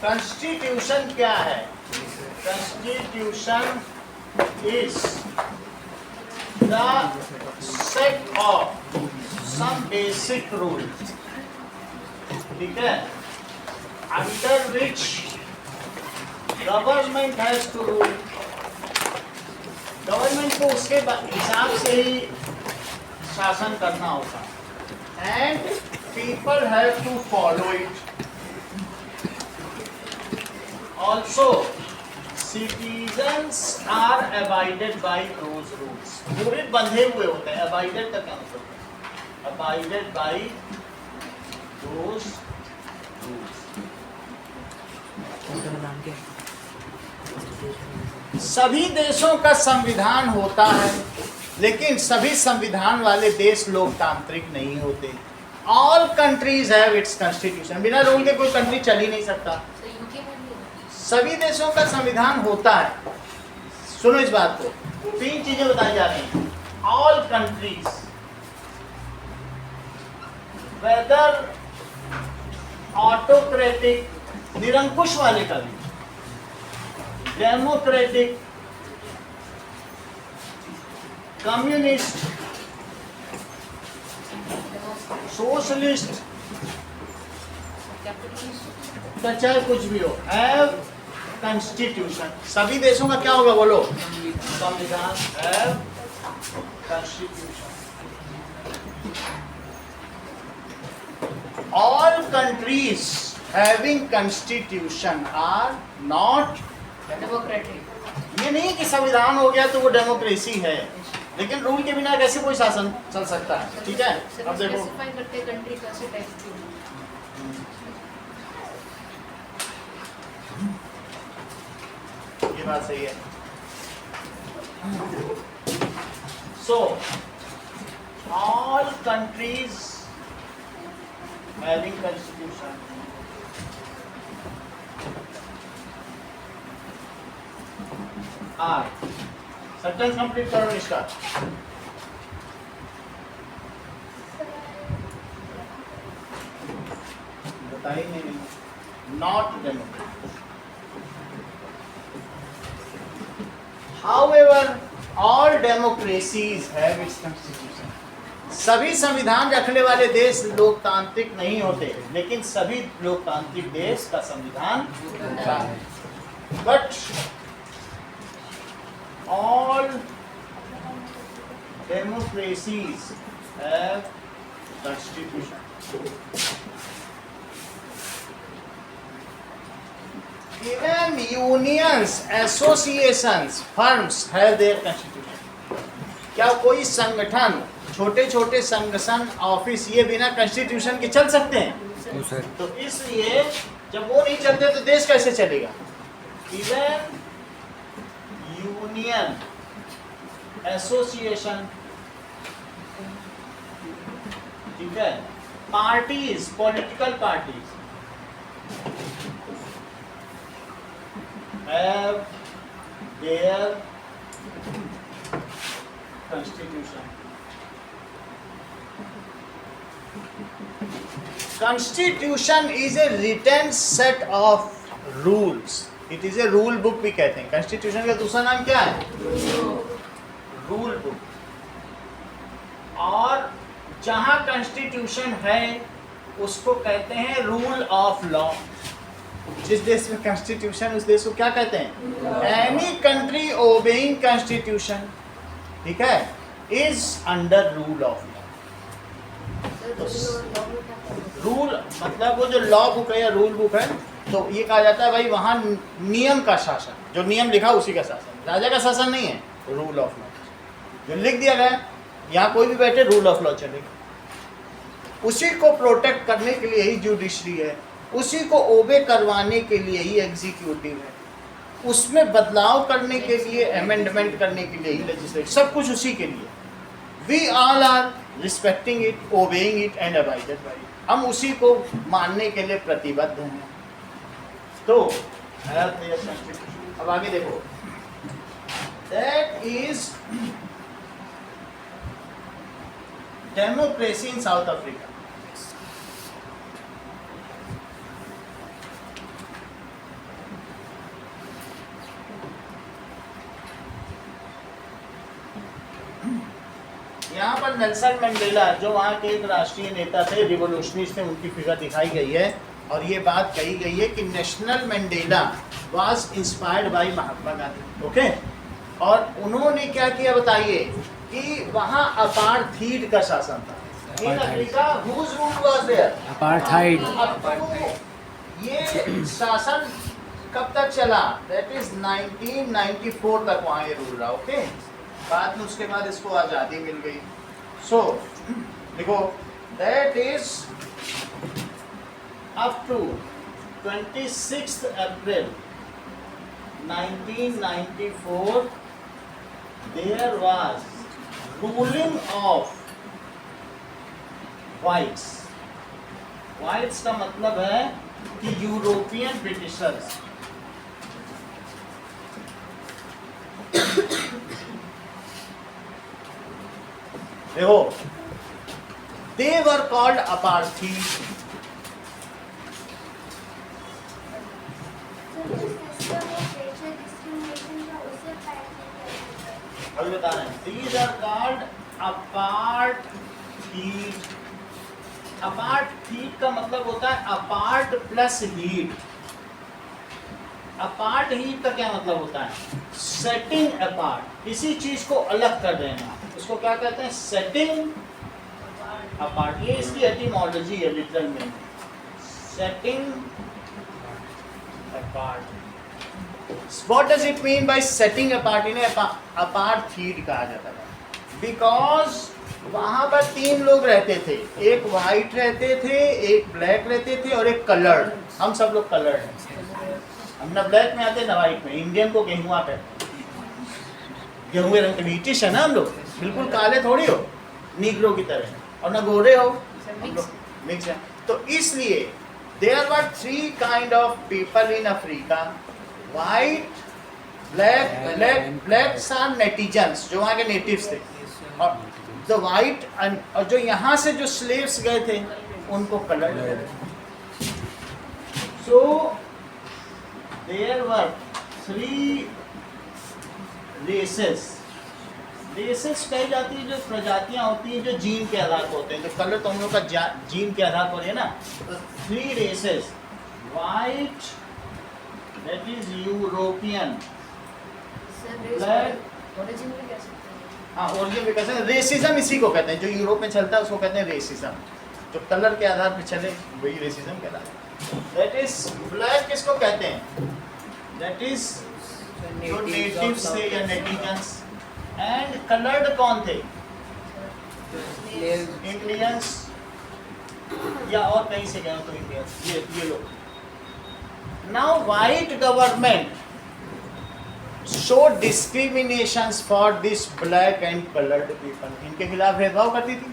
Constitution क्या है? Constitution is the set of some basic rule, ठीक है, under which government has to rule. Government को उसके हिसाब से ही शासन करना होता है, and people have to follow it. Also citizens are abided by those rules. पूरे बंधे हुए होते हैं। अबाइडेड का क्या मतलब है? Abided by those rules. सभी देशों का संविधान होता है, लेकिन सभी संविधान वाले देश लोकतांत्रिक नहीं होते। All countries have it's constitution. बिना रूल के कोई कंट्री चल ही नहीं सकता। सभी देशों का संविधान होता है। सुनो इस बात को, 3 चीजें बताई जा रही हैं। ऑल कंट्रीज, वेदर ऑटोक्रेटिक निरंकुश वाले का भी, डेमोक्रेटिक, कम्युनिस्ट, सोशलिस्ट, चाहे कुछ भी हो, हैव कॉन्स्टिट्यूशन। सभी देशों का क्या होगा बोलो? संविधान। Have constitution. All countries having constitution are not democratic. ये नहीं कि संविधान हो गया तो वो डेमोक्रेसी है, लेकिन रूल के बिना कैसे कोई शासन चल सकता है? ठीक है, अब देखो ये बात सही है। So all countries having constitution are, sentence complete करो इसका। बताइए नहीं, not democratic. However, all democracies have its constitution. सभी संविधान रखने वाले देश लोकतांत्रिक नहीं होते, लेकिन सभी लोकतांत्रिक देश का संविधान होता है। But all democracies have constitution. Even unions, associations, firms have their constitution. क्या कोई संगठन, छोटे छोटे संगठन, ऑफिस, ये बिना कॉन्स्टिट्यूशन के चल सकते हैं? तो इसलिए जब वो नहीं चलते तो देश कैसे चलेगा? Even यूनियन, एसोसिएशन, ठीक है, parties, political parties have their constitution. Constitution is a written set of rules. It is a rule book भी कहते हैं। Constitution का दूसरा नाम क्या है? Rule book. और जहाँ Constitution है उसको कहते हैं rule of law। जिस देश में कॉन्स्टिट्यूशन, उस देश को क्या कहते हैं? एनी कंट्री ओबेइंग कॉन्स्टिट्यूशन, ठीक है, is under rule of law. Rule मतलब वो जो लॉ बुक है या रूल बुक है, तो ये कहा जाता है भाई वहाँ नियम का शासन, जो नियम लिखा उसी का शासन। राजा का शासन नहीं है, रूल ऑफ लॉ जो लिख दिया गया, यहाँ कोई भी बैठे रूल ऑफ लॉ चलेगा। उसी को प्रोटेक्ट करने के लिए ही जुडिशरी है, उसी को ओबे करवाने के लिए ही एग्जीक्यूटिव है, उसमें बदलाव करने के लिए, अमेंडमेंट करने के लिए ही लेजिस्लेटिव, सब कुछ उसी के लिए। We all are respecting it, obeying it and abided by it. हम उसी को मानने के लिए प्रतिबद्ध हैं। तो अब आगे देखो, that is democracy in South Africa. पर नेल्सन मंडेला जो वहाँ के एक राष्ट्रीय नेता थे, रिवोल्यूशनिस्ट थे, उनकी फिगर दिखाई गई है और ये बात कही गई है कि national Mandela was inspired by Mahatma Gandhi. Okay, और उन्होंने क्या किया बताइए कि वहाँ अपार्थीड का शासन था। In Africa whose rule was there? Apartheid. ये शासन कब तक चला? दैट इज 1994 तक वहाँ ये रूल रहा। ओके, बाद में उसके बाद इसको आज़ादी मिल गई। सो देखो, that is up to 26 April 1994 there was ruling of whites. Whites का मतलब है कि यूरोपियन ब्रिटिशर्स। देखो, दे वर कॉल्ड अपार्थीड। अभी बता रहे हैं, these are called apartheid. Apartheid का मतलब होता है apart plus heat. Apart heat का क्या मतलब होता है? सेटिंग अपार्ट, किसी चीज को अलग कर देना, उसको क्या कहते हैं? Setting apart. ये इसकी एटिमोलॉजी है लिटरल में, setting apart. What does it mean by setting apart? इन्हें अपार्थीड कहा जाता है बिकॉज वहां पर 3 लोग रहते थे, एक वाइट रहते थे, एक ब्लैक रहते थे और एक कलर्ड। हम सब लोग कलर्ड हैं, हम ना ब्लैक में आते ना वाइट में। इंडियन को गेहुआ कहते हैं, गेहुए रंग के ब्रिटिश है ना हम लोग, बिल्कुल काले थोड़ी हो नीग्रो की तरह, और ना गोरे हो, हम लोग मिक्स है। तो इसलिए there were 3 kind of people in Africa, white, black or netizens जो वहाँ के नेटिव्स थे, और द वाइट और जो यहाँ से जो स्लेव्स गए थे उनको colour. So there were 3 races. Races कही जाती है जो प्रजातियां होती हैं जो जीन के आधार पर होते हैं। जो कलर तो हम लोग का जीन के आधार पर है ना। तो 3 रेसेस, white that is European, black, हाँ ओरिजिन भी कहते हैं। रेसिज्म इसी को कहते हैं, जो यूरोप में चलता है उसको कहते हैं रेसिज्म। जो कलर के आधार पर चले वही रेसिज्म कहलाता है। दैट इज ब्लैक किसको कहते हैं? दैट इज जो नेटिव्स थे या नेटिजन्स। एंड कलर्ड कौन थे? इंडियंस, या और कहीं से गए तो इंडियंस, ये लोग। Now white government show discriminations for this black and coloured people. इनके खिलाफ भेदभाव करती थी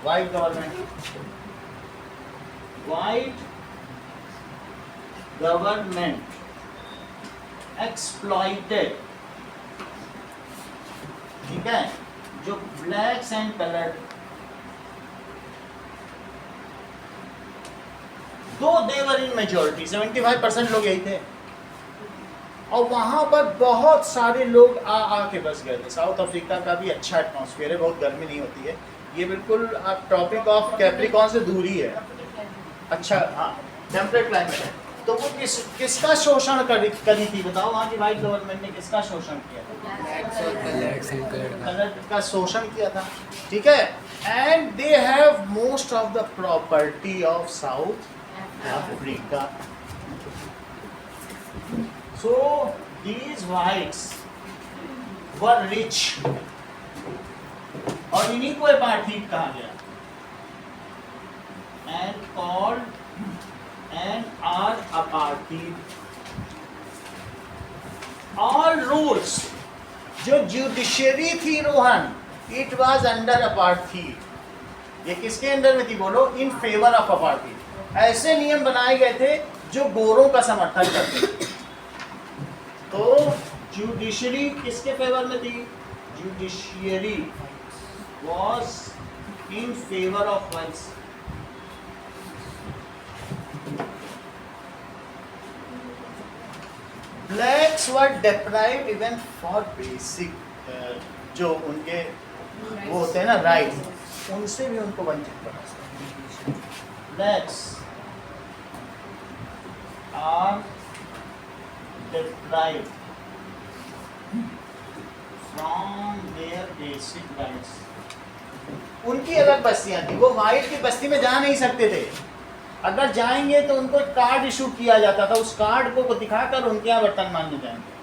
white government. White government exploited, ठीक है, जो ब्लैक्स एंड कलर्ड, दो देवर इन मेजॉरिटी, 75% लोग यही थे। और वहाँ पर बहुत सारे लोग आके बस गए थे। साउथ अफ्रीका का भी अच्छा एटमॉस्फेयर है, बहुत गर्मी नहीं होती है। ये बिल्कुल आप ट्रॉपिक ऑफ कैप्रिकॉर्न से दूर ही है, अच्छा हाँ टेम्परेट क्लाइमेट है। तो वो किसका शोषण करी थी बताओ? वहाँ की वाइट गवर्नमेंट ने किसका शोषण किया था? कलर का शोषण किया था, ठीक है। And they have most of the property of south Africa. So these whites were rich, और इन्हीं को अपार्थीड कहा गया, and called and are apartheid. All rules जो जुडिशरी थी Rohan, it was under apartheid. ये किसके अंडर में थी बोलो? In favor of apartheid. ऐसे नियम बनाए गए थे जो गोरों का समर्थन करते थे। तो जुडिशरी किसके फेवर में थी? Judiciary was in favour of whites. Blacks were deprived even for basic जो उनके वो होते हैं ना राइट, उनसे भी उनको वंचित करा। Blacks are deprived from their basic rights. उनकी अलग बस्तियां थी, वो वाइट की बस्ती में जा नहीं सकते थे। अगर जाएंगे तो उनको एक कार्ड इशू किया जाता था, उस कार्ड को दिखाकर उनके यहाँ बर्तन मांजने जाएंगे।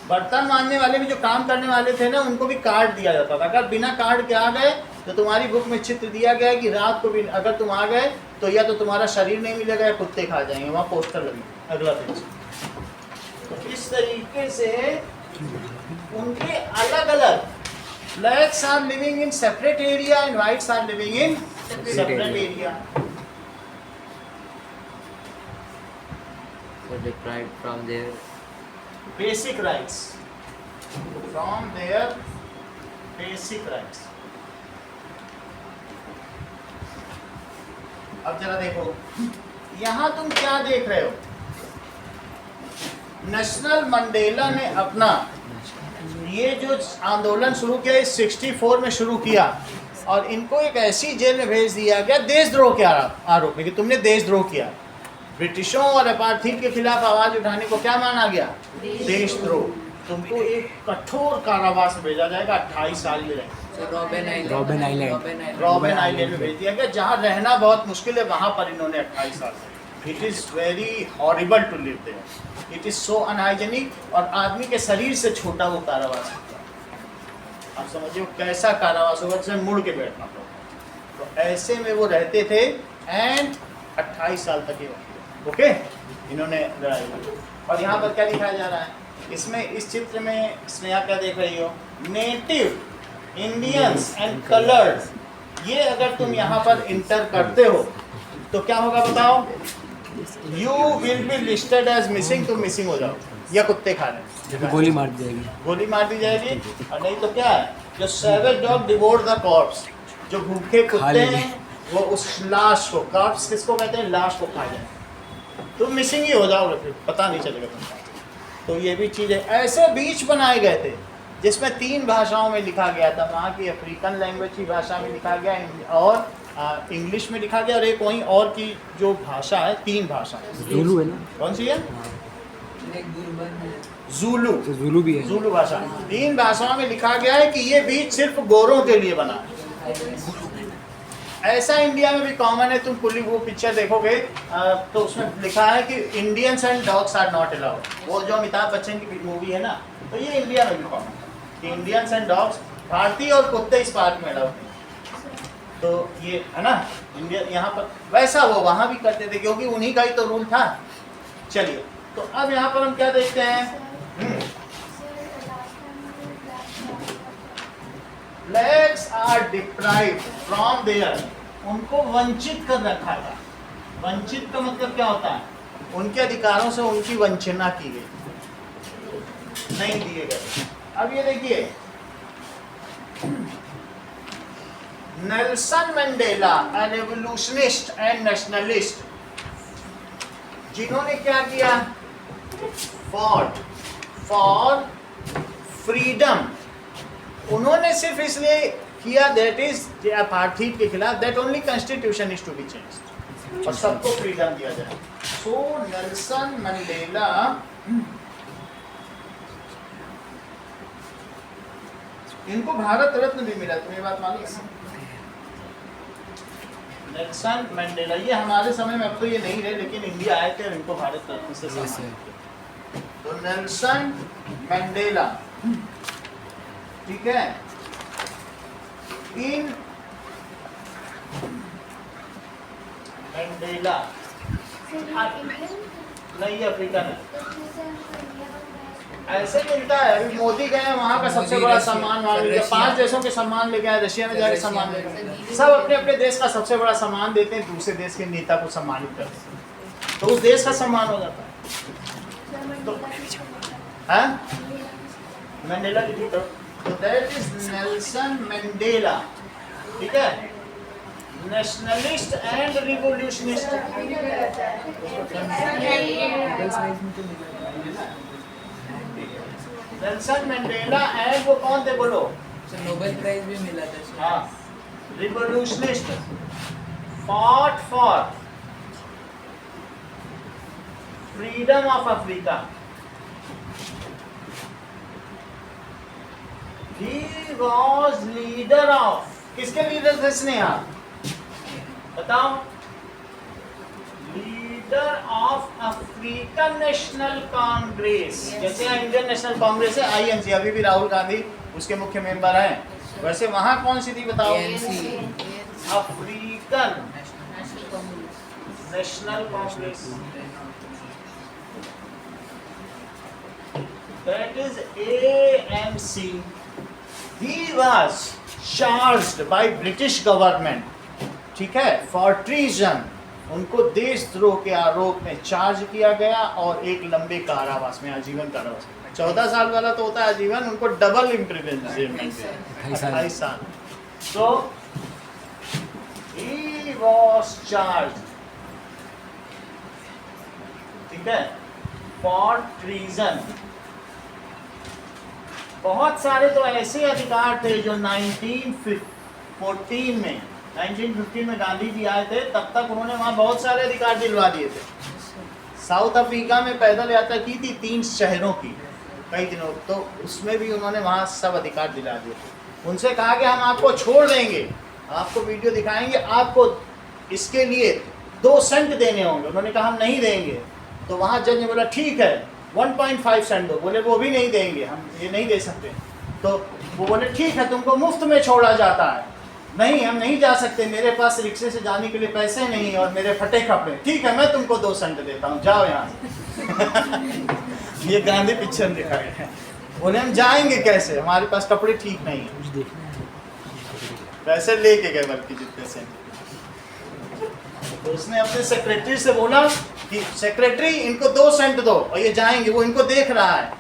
बर्तन मांजने वाले भी जो काम करने वाले थे ना, उनको भी कार्ड दिया जाता था। अगर बिना कार्ड के आ गए तो तुम्हारी बुक में चित्र दिया गया है कि रात को भी अगर तुम आ गए तो या तो तुम्हारा शरीर नहीं मिलेगा या कुत्ते खा जाएंगे। वहाँ पोस्टर लगे, अगला पेज। तो इस तरीके से उनके अलग अलग, blacks are living in separate area and whites are living in separate area. So deprived from their Basic rights, from their basic rights. अब जरा देखो, यहाँ तुम क्या देख रहे हो? नेशनल मंडेला ने अपना ये जो आंदोलन शुरू किया, इस 64 में शुरू किया और इनको एक ऐसी जेल में भेज दिया गया देशद्रोह के आरोप में कि तुमने देशद्रोह किया। ब्रिटिशों और अपार्थीड के खिलाफ आवाज उठाने को क्या माना गया? देशद्रोह। तुमको एक कठोर कारावास में भेजा जाएगा, 28 साल में रहेंगे। रॉबिन आइलैंड में भेज दिया गया, जहाँ रहना बहुत मुश्किल है, वहाँ पर इन्होंने 28 साल रहे। It is very horrible to live there, it is so unhygienic, और आदमी के शरीर से छोटा वो कारावास होता है। आप समझिए कैसा कारावास होगा, जिसमें मुड़ के बैठना पड़ता। तो ऐसे में वो रहते थे एंड 28 साल तक ये ओके इन्होंने लड़ाई। और यहाँ पर क्या दिखाया जा रहा है इसमें, इस चित्र में स्नेहा क्या देख रही हो? Native Indians and coloured. ये अगर तुम यहाँ पर इंटर करते हो तो क्या होगा बताओ? You will be listed as missing, तुम मिसिंग हो जाओ या कुत्ते खा रहे, गोली मार दी जाएगी, गोली मार दी जाएगी। और नहीं तो क्या है, जो savage dog devour the corps, जो भूखे कुत्ते हैं वो उस लाश को, कॉर्प्स किसको कहते हैं? लाश को खा जाए, तुम मिसिंग ही हो जाओगे, फिर पता नहीं चलेगा तुमको। तो ये भी चीज़ है। ऐसे बीच बनाए गए थे जिसमें 3 भाषाओं में लिखा गया था। वहाँ की अफ्रीकन लैंग्वेज की भाषा में लिखा गया और इंग्लिश में लिखा गया, और एक वहीं और की जो भाषा है, 3 भाषा। ज़ुलू है ना? कौन सी है? ज़ुलू। ज़ुलू भी है, ज़ुलू भाषा। 3 भाषाओं में लिखा गया है कि ये बीच सिर्फ गोरों के लिए बना है। ऐसा इंडिया में भी कॉमन है। तुम पूरी वो पिक्चर देखोगे तो उसमें लिखा है कि Indians and dogs are not allowed. वो जो अमिताभ बच्चन की मूवी है ना, तो ये इंडिया में भी कॉमन है कि इंडियंस एंड डॉग्स, भारतीय और कुत्ते इस पार्क में अलाउड नहीं। तो ये है ना इंडिया, यहाँ पर वैसा वो वहाँ भी करते थे क्योंकि उन्हीं का ही तो रूल था। चलिए, तो अब यहाँ पर हम क्या देखते हैं? Blacks are deprived from their, उनको वंचित कर रखा था। वंचित का मतलब क्या होता है? उनके अधिकारों से उनकी वंचना की गई, नहीं दिए गए। अब ये देखिए, Nelson Mandela, a revolutionist and nationalist, जिन्होंने क्या किया? fought for freedom। उन्होंने सिर्फ इसलिए किया दैट इज अपार्थीड के खिलाफ, that only constitution is to be changed, और सबको फ्रीडम दिया जाए। सो नेल्सन मंडेला इनको भारत रत्न भी मिला, तुम्हें बात मालूम है? नेल्सन मंडेला, ये हमारे समय में अब तो ये नहीं रहे, लेकिन इंडिया आए थे और इनको भारत रत्न से सम्मानित। तो नेल्सन मंडेला, ठीक है, इन मंडेला नहीं अफ्रीकन है, ऐसे मिलता है। अभी मोदी गए वहाँ का सबसे बड़ा सम्मान वहाँ मिल गया, 5 देशों के सम्मान लेके आए, रशिया में जाके सम्मान लेके, सब अपने अपने देश का सबसे बड़ा सम्मान देते हैं, दूसरे देश के नेता को सम्मानित करते हैं, तो उस देश का सम्मान हो जाता है। तो मंडेला की तो दैट इज नेल्सन मंडेला, ठीक है, nationalist and revolutionist. Nelson Mandela and वो कौन थे बोलो? नोबेल प्राइज भी मिला था शायद। हाँ, revolutionist, fought for freedom of Africa. He was leader of, किसके लीडर थे इसने यहाँ बताओ? Leader of African National Congress. जैसे यहाँ इंडियन नेशनल कांग्रेस है, आईएनसी, अभी भी राहुल गांधी उसके मुख्य मेंबर हैं। वैसे वहां कौन सी थी बताओ? African National Congress. That is ANC. He was charged by British government, ठीक है, for treason। उनको देशद्रोह के आरोप में चार्ज किया गया और एक लंबे कारावास में, आजीवन कारावास। 14 साल वाला तो होता है आजीवन, उनको डबल इम्प्रिजनमेंट, 28 साल। So he was charged, ठीक है, for treason। बहुत सारे तो ऐसे अधिकार थे जो 1915 में गांधी जी आए थे, तब तक उन्होंने वहाँ बहुत सारे अधिकार दिलवा दिए थे। साउथ अफ्रीका में पैदल यात्रा की थी 3 शहरों की कई दिनों, तो उसमें भी उन्होंने वहाँ सब अधिकार दिला दिए थे। उनसे कहा कि हम आपको छोड़ देंगे, आपको वीडियो दिखाएंगे, आपको इसके लिए 2 सेंट देने होंगे। उन्होंने कहा हम नहीं देंगे, तो वहाँ जज ने बोला ठीक है 1.5 सेंट दो। बोले वो भी नहीं देंगे, हम ये नहीं दे सकते। तो वो बोले ठीक है तुमको मुफ्त में छोड़ा जाता है। नहीं, हम नहीं जा सकते, मेरे पास रिक्शे से जाने के लिए पैसे नहीं और मेरे फटे कपड़े। ठीक है मैं तुमको 2 सेंट देता हूँ, जाओ यहाँ से। ये गांधी पिक्चर दिखाया है। बोले हम जाएंगे कैसे, हमारे पास कपड़े ठीक नहीं है। पैसे लेके गए बल्कि जितने से। तो उसने अपने सेक्रेटरी से बोला कि सेक्रेटरी इनको 2 सेंट दो, और ये जाएंगे। वो इनको देख रहा है,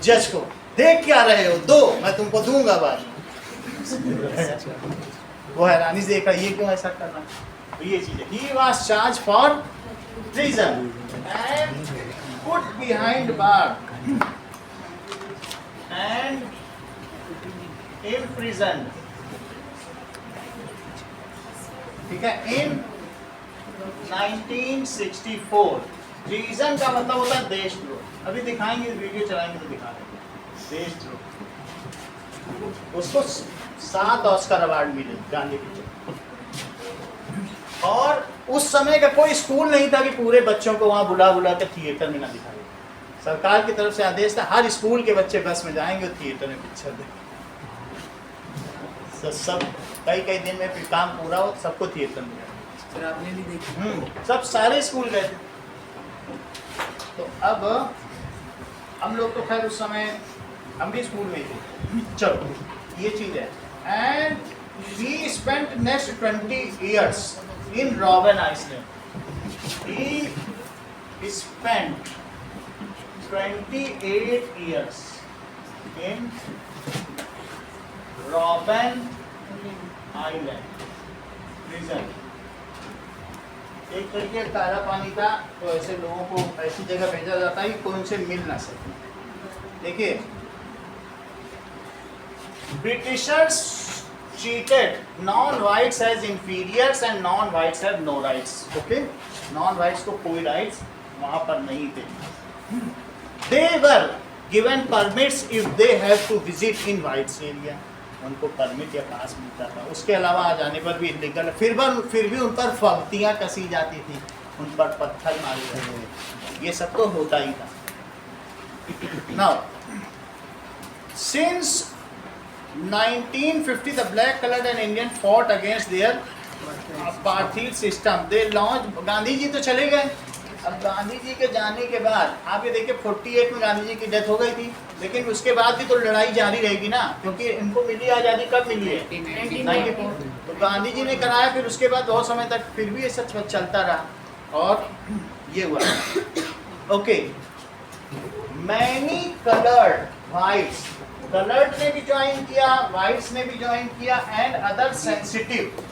जज को, देख क्या रहे हो, दो, मैं तुमको दूंगा बाद में। वो हैरानी से देखा ये क्यों ऐसा कर रहा है। तो ये चीज है, he was charge for treason and put behind bar and imprisoned, ठीक है, इन 1964। ट्रीजन का मतलब होता है देशद्रोह। अभी दिखाएंगे, वीडियो चलाएंगे तो दिखा देंगे। देशद्रोह, उसको 7 ऑस्कर अवार्ड मिले गांधी जी। और उस समय का कोई स्कूल नहीं था कि पूरे बच्चों को वहां बुला कर थिएटर में ना दिखाए। सरकार की तरफ से आदेश था हर स्कूल के बच्चे बस में जाएंगे और थिएटर में पिक्चर देखेंगे। सब कई दिन में फिर काम पूरा हो, सबको थिएटर में आपने भी देखी? सब सारे स्कूल गए थे। तो अब हम लोग तो खैर उस समय हम भी स्कूल में थे। चलो ये चीज है। And he spent next 20 years in Robben Island. He spent 28 years in Robben Island prison. एक तरीके तारा पानी था, तो ऐसे लोगों को ऐसी जगह भेजा जाता है कि कोई उनसे मिल ना सके। देखिए, Britishers treated non-whites as inferiors and non-whites have no rights. Okay? Non-whites को कोई rights वहाँ पर नहीं थे। They were given permits if they have to visit in whites area. उनको परमिट या पास मिलता था, उसके अलावा आ जाने पर भी इलीगल। फिर भी उन पर फब्तियाँ कसी जाती थी, उन पर पत्थर मारे जाते थे, ये सब तो होता ही था। Now, since 1950 the black colored and Indian fought against their apartheid system. They launched, Gandhi ji तो चले गए। अब गांधी जी के जाने के बाद आप ये देखिए 48 में गांधी जी की डेथ हो गई थी, लेकिन उसके बाद भी तो लड़ाई जारी रहेगी ना, क्योंकि इनको मिली आज़ादी कब मिली है? 1994। तो गांधी जी ने कराया, फिर उसके बाद बहुत समय तक फिर भी ये सब चलता रहा और ये हुआ। Okay, many coloured whites, coloured ने भी ज्वाइन किया, वाइट्स ने भी ज्वाइन किया, एंड अदर सेंसिटिव,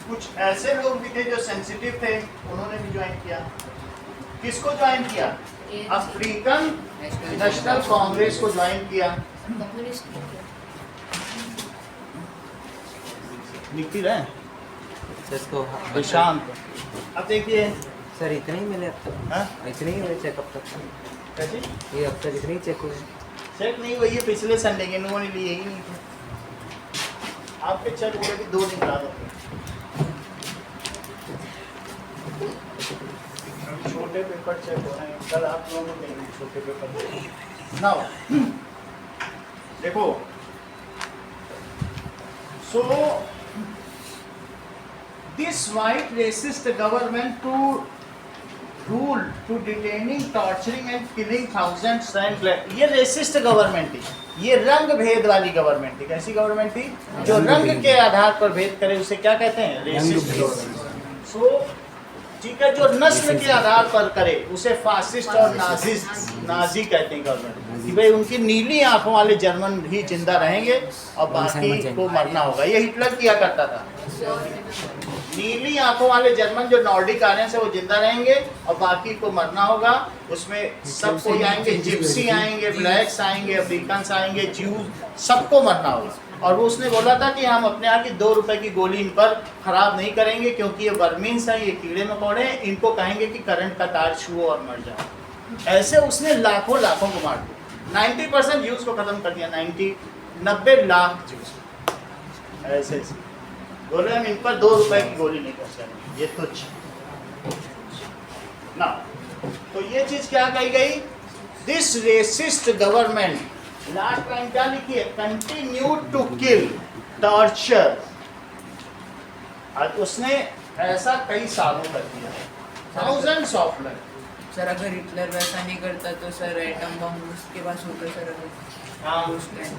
कुछ ऐसे लोग भी थे जो सेंसिटिव थे, उन्होंने भी ज्वाइन किया। किसको ज्वाइन किया? अफ्रीकन नेशनल कांग्रेस को ज्वाइन किया। लिखती रहे सर इसको प्रशांत। अब देखिए सर इतने ही मिले अब तक। हाँ इतने ही हुए चेक अब तक। कैसे ये अब तक इतने ही चेक हुए। चेक नहीं हुई है, पिछले संडे के उन्होंने लिए ही नहीं थे। आपके चेक हुए कि 2 दिन बाद होते हैं। छोटे पेपर चेक हो रहे हैं, कल आप लोगों को देंगे छोटे पेपर ना देखो। So this white racist government to rule to detaining torturing and killing thousands and black, ये रेसिस्ट गवर्नमेंट थी, ये रंग भेद वाली गवर्नमेंट थी। कैसी गवर्नमेंट थी? जो रंग के आधार पर भेद करे उसे क्या कहते हैं? Resist government. सो ठीक है, जो नस्ल के आधार पर करे उसे फासिस्ट और नाजी कहते हैं गवर्नमेंट। कि भाई उनकी नीली आंखों वाले जर्मन ही जिंदा रहेंगे और बाकी को मरना होगा। ये हिटलर किया करता था। नीली आंखों वाले जर्मन जो नॉर्डिक आर्यन से वो जिंदा रहेंगे और बाकी को मरना होगा। उसमें सब कोई आएंगे, जिप्सी आएंगे, ब्लैक्स आएंगे, अफ्रीकन आएंगे, ज्यूज, सबको मरना होगा। और वो उसने बोला था कि हम अपने यहाँ की 2 रुपए की गोली इन पर खराब नहीं करेंगे क्योंकि ये वर्मीन्स हैं, ये कीड़े मकोड़े हैं, इनको कहेंगे कि करंट का तार छुओ और मर जाओ। ऐसे उसने लाखों को मार दिया। 90% ज्यूज को खत्म कर दिया। 90 लाख ज्यूज ऐसे बोले हम इन पर 2 रुपए की गोली नहीं कर सकते, ये तुच्छ ना। तो ये चीज क्या कही गई? This racist government, last line क्या लिखी है? Continue to kill, torture. और उसने ऐसा कई सालों तक किया, थाउजेंड्स ऑफ लाइफ। सर अगर हिटलर वैसा नहीं करता तो सर एटम बम उसके पास होता सर अगर। हाँ, उस टाइम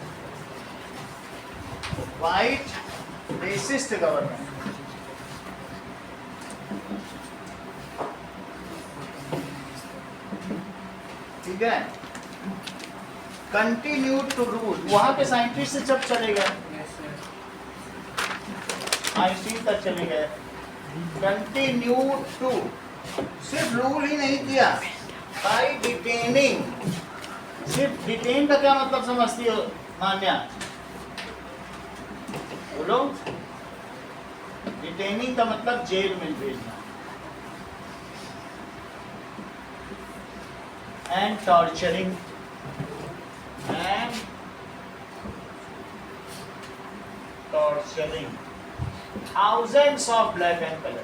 वाइट रेसिस्ट गवर्नमेंट। ठीक है, कंटिन्यू टू रूल। वहां के साइंटिस्ट जब चले गए, आइंस्टीन तक चले गए। कंटिन्यू टू, सिर्फ रूल ही नहीं किया, बाय डिटेनिंग। सिर्फ डिटेन का क्या मतलब समझती हो मान्या? बोलो। डिटेनिंग का मतलब जेल में भेजना। And torturing thousands of black and color,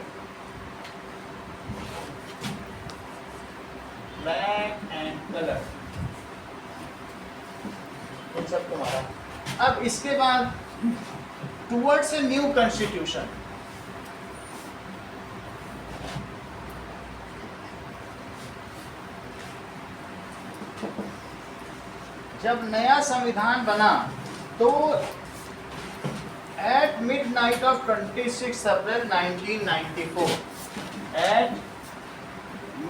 इन सब तुम्हारा। अब इसके बाद टुवर्ड्स ए न्यू कॉन्स्टिट्यूशन, जब नया संविधान बना तो at midnight of 26 April 1994, at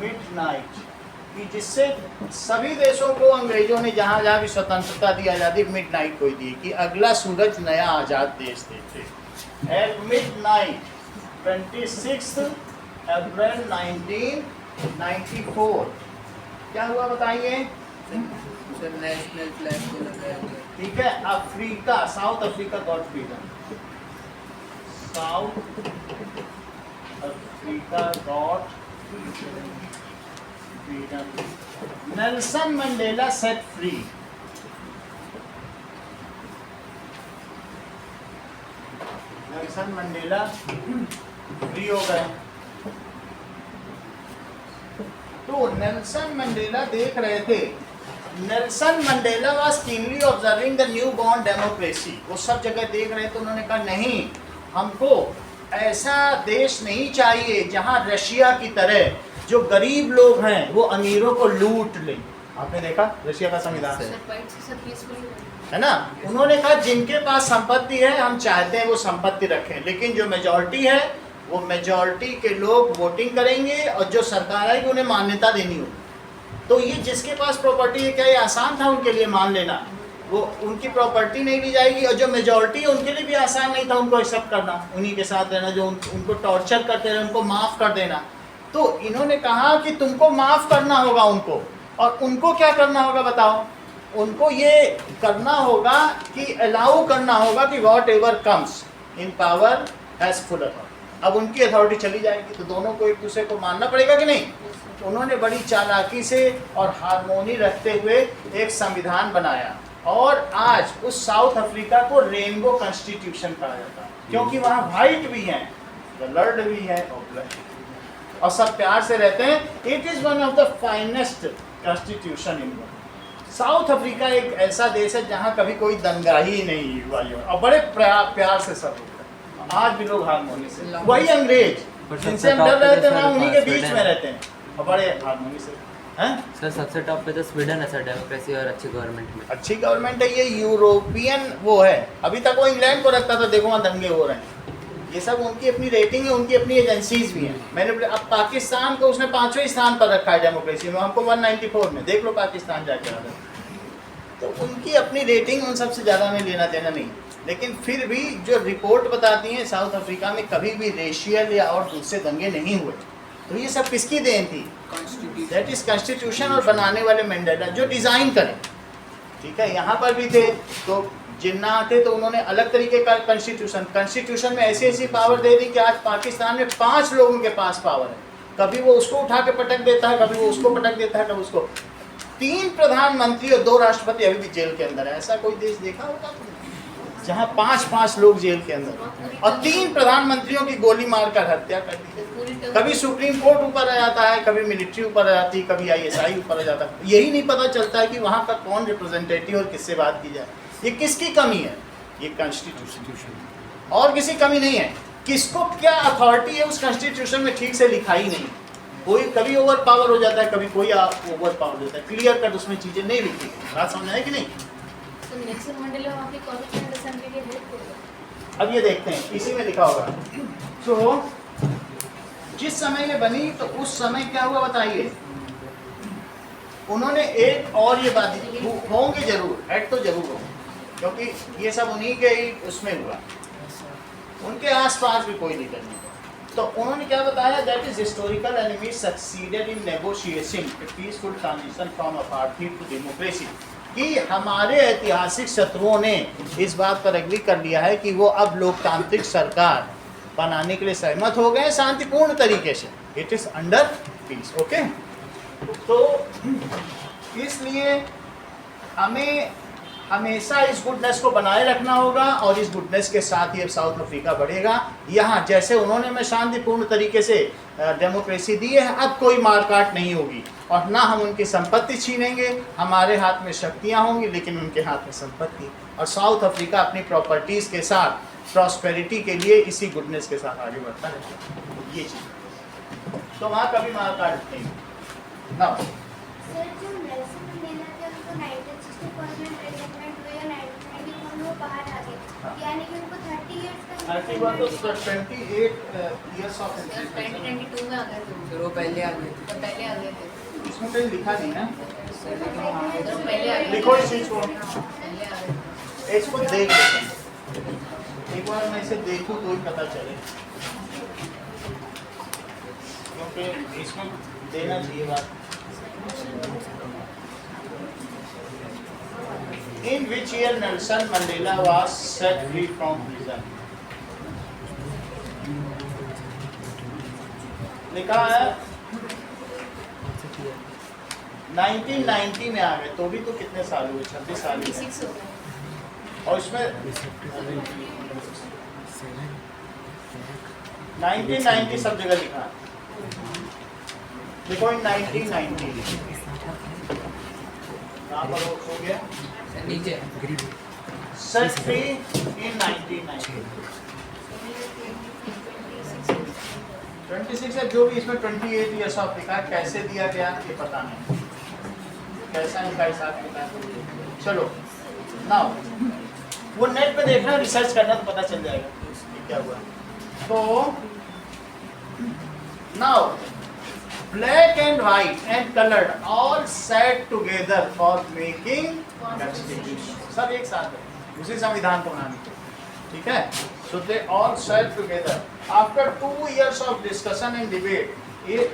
midnight, कि जिससे सभी देशों को अंग्रेजों ने जहां जहां भी स्वतंत्रता दी, आज़ादी मिडनाइट को ही दी कि अगला सूरज नया आज़ाद देश देखे। एट मिडनाइट 26 अप्रैल 1994 क्या हुआ बताइए? सर नेशनल फ्लैग को लगाया गया। ठीक है, Africa, south Africa got freedom, south Africa got freedom. Nelson Mandela set free. Nelson Mandela free हो गए। तो नेल्सन मंडेला देख रहे थे, Nelson Mandela was keenly observing the new born democracy. वो सब जगह देख रहे थे, उन्होंने कहा नहीं, हमको ऐसा देश नहीं चाहिए जहां रशिया की तरह जो गरीब लोग हैं वो अमीरों को लूट ले। आपने देखा रशिया का संविधान है ना? उन्होंने कहा जिनके पास संपत्ति है हम चाहते हैं वो संपत्ति रखें, लेकिन जो मेजॉरिटी है वो मेजॉरिटी के लोग वोटिंग करेंगे और जो सरकार आएगी उन्हें मान्यता देनी होगी। तो ये जिसके पास प्रॉपर्टी है, क्या ये आसान था उनके लिए मान लेना? वो उनकी प्रॉपर्टी नहीं ली जाएगी। और जो मेजॉरिटी है उनके लिए भी आसान नहीं था उनको एक्सेप्ट करना, उन्हीं के साथ रहना जो उनको टॉर्चर करते रहे, उनको माफ़ कर देना। तो इन्होंने कहा कि तुमको माफ़ करना होगा उनको, और उनको क्या करना होगा बताओ? उनको ये करना होगा कि अलाउ करना होगा कि what ever comes, in power has full authority. अब उनकी अथॉरिटी चली जाएगी तो दोनों को एक दूसरे को मानना पड़ेगा कि नहीं। तो उन्होंने बड़ी चालाकी से और हार्मोनी रखते हुए एक संविधान बनाया और आज उस साउथ अफ्रीका को रेनबो कॉन्स्टिट्यूशन कहा जाता है, क्योंकि वहाँ व्हाइट भी हैं, कलर्ड भी है और ब्लैक, और सब प्यार से रहते हैं। It is one of the finest constitution in world. South Africa एक ऐसा देश है जहाँ कभी कोई दंगाई नहीं हुआ और बड़े प्यार से सब होता है। आज भी लोग हारमोनी से, वही अंग्रेज जिनसे हम डर रहे थे ना उन्हीं के बीच में रहते हैं और बड़े हारमोनी से हैं। सर सबसे टॉप पे तो स्वीडन है सर, डेमोक्रेसी और अच्छी गवर्नमेंट में। अच्छी गवर्नमेंट है, ये यूरोपियन वो है। अभी तक वो इंग्लैंड को रखता था, देखो वहाँ दंगे हो रहे हैं। ये सब उनकी अपनी रेटिंग है, उनकी अपनी एजेंसीज भी हैं। मैंने अब पाकिस्तान को उसने 5वें स्थान पर रखा है डेमोक्रेसी में, हमको 194 में, देख लो पाकिस्तान जाके आ गए। तो उनकी अपनी रेटिंग, उन सबसे ज़्यादा में लेना देना नहीं। लेकिन फिर भी जो रिपोर्ट बताती है साउथ अफ्रीका में कभी भी रेशियल या और दूसरे दंगे नहीं हुए। तो ये सब किसकी देन थी? दैट इज कॉन्स्टिट्यूशन, और बनाने वाले मैंडेला जो डिज़ाइन करें। ठीक है, यहाँ पर भी थे तो जिन्ना थे तो उन्होंने अलग तरीके का कॉन्स्टिट्यूशन में ऐसी ऐसी पावर दे दी कि आज पाकिस्तान में 5 लोगों के पास पावर है। कभी वो उसको उठा के पटक देता है, कभी वो उसको पटक देता है, कभी उसको। 3 प्रधानमंत्री और 2 राष्ट्रपति अभी भी जेल के अंदर है। ऐसा कोई देश देखा होगा जहाँ 5-5 लोग जेल के अंदर और 3 प्रधानमंत्रियों की गोली मारकर हत्या कर दी। कभी सुप्रीम कोर्ट ऊपर आ जाता है, कभी मिलिट्री ऊपर आ जाती है, कभी ISI ऊपर आ जाता है। यही नहीं पता चलता है कि वहाँ का कौन रिप्रेजेंटेटिव और किससे बात की जाए। ये किसकी कमी है? ये कॉन्स्टिट्यूशन, और किसी कमी नहीं है। किसको क्या अथॉरिटी है उस कॉन्स्टिट्यूशन में ठीक से लिखा ही नहीं। कोई कभी ओवर पावर हो जाता है, कभी कोई ओवर पावर हो जाता है। क्लियर कट उसमें चीज़ें नहीं लिखी। बात समझ आए कि नहीं? अब ये देखते हैं, इसी में लिखा होगा। तो जिस समय ये बनी तो उस समय क्या हुआ बताइए। उन्होंने एक और ये बात होंगे जरूर, हेड तो जरूर होंगे, क्योंकि ये सब उन्हीं के ही उसमें हुआ, उनके आसपास भी कोई लीडर नहीं। तो उन्होंने क्या बताया, that is historical enemy succeeded in negotiating a peaceful transition from apartheid to democracy, कि हमारे ऐतिहासिक शत्रुओं ने इस बात पर एग्री कर लिया है कि वो अब लोकतांत्रिक सरकार बनाने के लिए सहमत हो गए शांतिपूर्ण तरीके से। It is under peace, okay. तो इसलिए हमें हमेशा इस गुडनेस को बनाए रखना होगा और इस गुडनेस के साथ ही अब साउथ अफ्रीका बढ़ेगा। यहाँ जैसे उन्होंने में शांतिपूर्ण तरीके से डेमोक्रेसी दी है, अब कोई मारकाट नहीं होगी और ना हम उनकी संपत्ति छीनेंगे। हमारे हाथ में शक्तियाँ होंगी लेकिन उनके हाथ में संपत्ति, और साउथ अफ्रीका अपनी प्रॉपर्टीज़ के साथ प्रॉस्पेरिटी के लिए इसी गुडनेस के साथ आगे बढ़ता है। ये चीज़ तो वहाँ कभी मारकाट नहीं ना। यानी कि उनको 30 इयर्स का 28 years of 2022 में आ गए थे, फिर वो पहले आ गए थे। पहले आ गए थे। इसमें कहीं लिखा नहीं है, पहले आ गए लिखो इस चीज को, पहले आ गए थे। इसको देख लेते हैं। एक बार मैं इसे देखूं तो ही पता चले, क्योंकि इसमें देना चाहिए बात। In which year Nelson Mandela was set free from prison? लिखा है 1990 में आ गए, तो भी तो कितने साल हुए? 26 साल हुए। और इसमें 1990 सब जगह लिखा है। देखो 1990 कहाँ पर हो गया? नीचे Set free in 1990। 26 है, जो भी इसमें 28 ईयर्स ऑफ लिखा है, कैसे दिया गया ये पता नहीं, कैसा इनका हिसाब किताब। चलो नाउ वो नेट पे देखना, रिसर्च करना तो पता चल जाएगा कि क्या हुआ। तो now black and white and colored all sat together for making constitution। सब एक साथ है उसी संविधान को बनाने के, ठीक है। So they all sat together after 2 years of discussion and debate,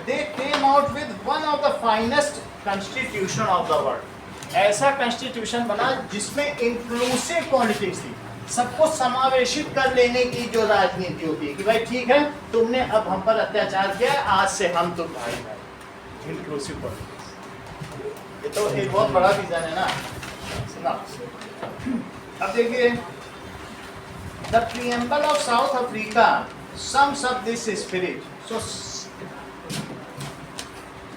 they came out with one of the finest constitution of the world। ऐसा constitution बना जिसमें inclusive politics थी। सबको समावेशित कर लेने की जो राजनीति होती है कि भाई ठीक है, तुमने अब हम पर अत्याचार किया, आज से हम तुम भाई भाई, इंक्लूसिव पॉलिटिक्स। ये तो एक बहुत बड़ा विजन है ना। सुना, अब देखिए, the preamble of south Africa sums up this spirit. So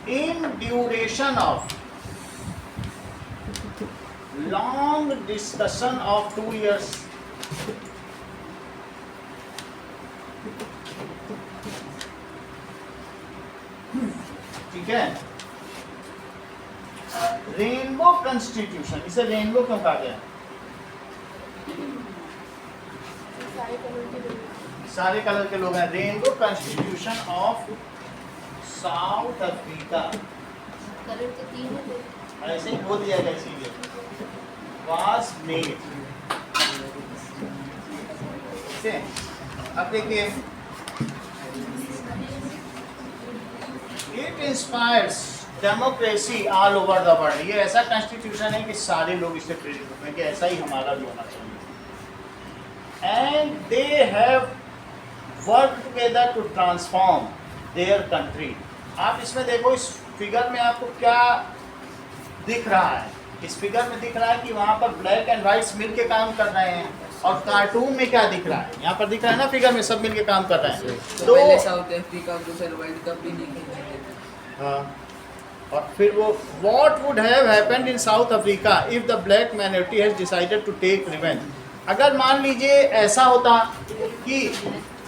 in duration of long discussion of 2 years, ठीक है, रेनबो कॉन्स्टिट्यूशन, इसे रेनबो क्यों कहा गया? सारे कलर के लोग हैं। Rainbow constitution of south Africa, colour तो 3 है। ऐसे ही बोल दिया गया, इसीलिए वाज मेड। अब देखिए, it inspires democracy all over the world. ये ऐसा कॉन्स्टिट्यूशन है कि सारे लोग इससे प्रेरित होते हैं कि ऐसा ही हमारा भी होना चाहिए। And they have work together to transform their country. आप इसमें देखो, इस फिगर में आपको क्या दिख रहा है? इस फिगर में दिख रहा है कि वहाँ पर ब्लैक एंड वाइट्स मिलके काम कर रहे हैं, और कार्टून में क्या दिख रहा है? यहाँ पर दिख रहा है ना फिगर में, सब मिलके काम कर रहे हैं। तो पहले साउथ अफ्रीका को सर वर्ल्ड कप भी नहीं खेलने देते। हाँ, और फिर वो what would have happened in South Africa if the black minority has decided to take revenge. अगर मान लीजिए ऐसा होता कि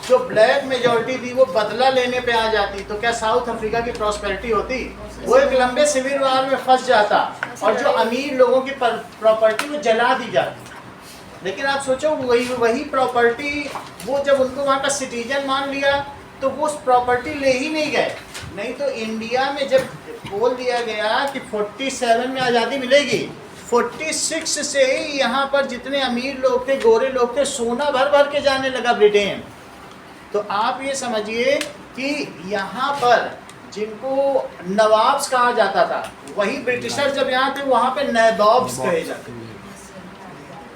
जो ब्लैक मेजॉरिटी थी वो बदला लेने पे आ जाती, तो क्या साउथ अफ्रीका की प्रॉस्पेरिटी होती? वो एक लंबे सिविल वार में फंस जाता, और जो अमीर लोगों की प्रॉपर्टी वो जला दी जाती। लेकिन आप सोचो, वही प्रॉपर्टी वो जब उनको वहाँ का सिटीजन मान लिया, तो वो उस प्रॉपर्टी ले ही नहीं गए। नहीं तो इंडिया में जब बोल दिया गया कि 47 में आज़ादी मिलेगी, 46 से ही यहाँ पर जितने अमीर लोग थे, गोरे लोग थे, सोना भर भर के जाने लगा ब्रिटेन। तो आप ये समझिए कि यहाँ पर जिनको नवाब्स कहा जाता था, वही ब्रिटिशर जब यहाँ थे वहाँ पे नवाब्स कहे जाते थे।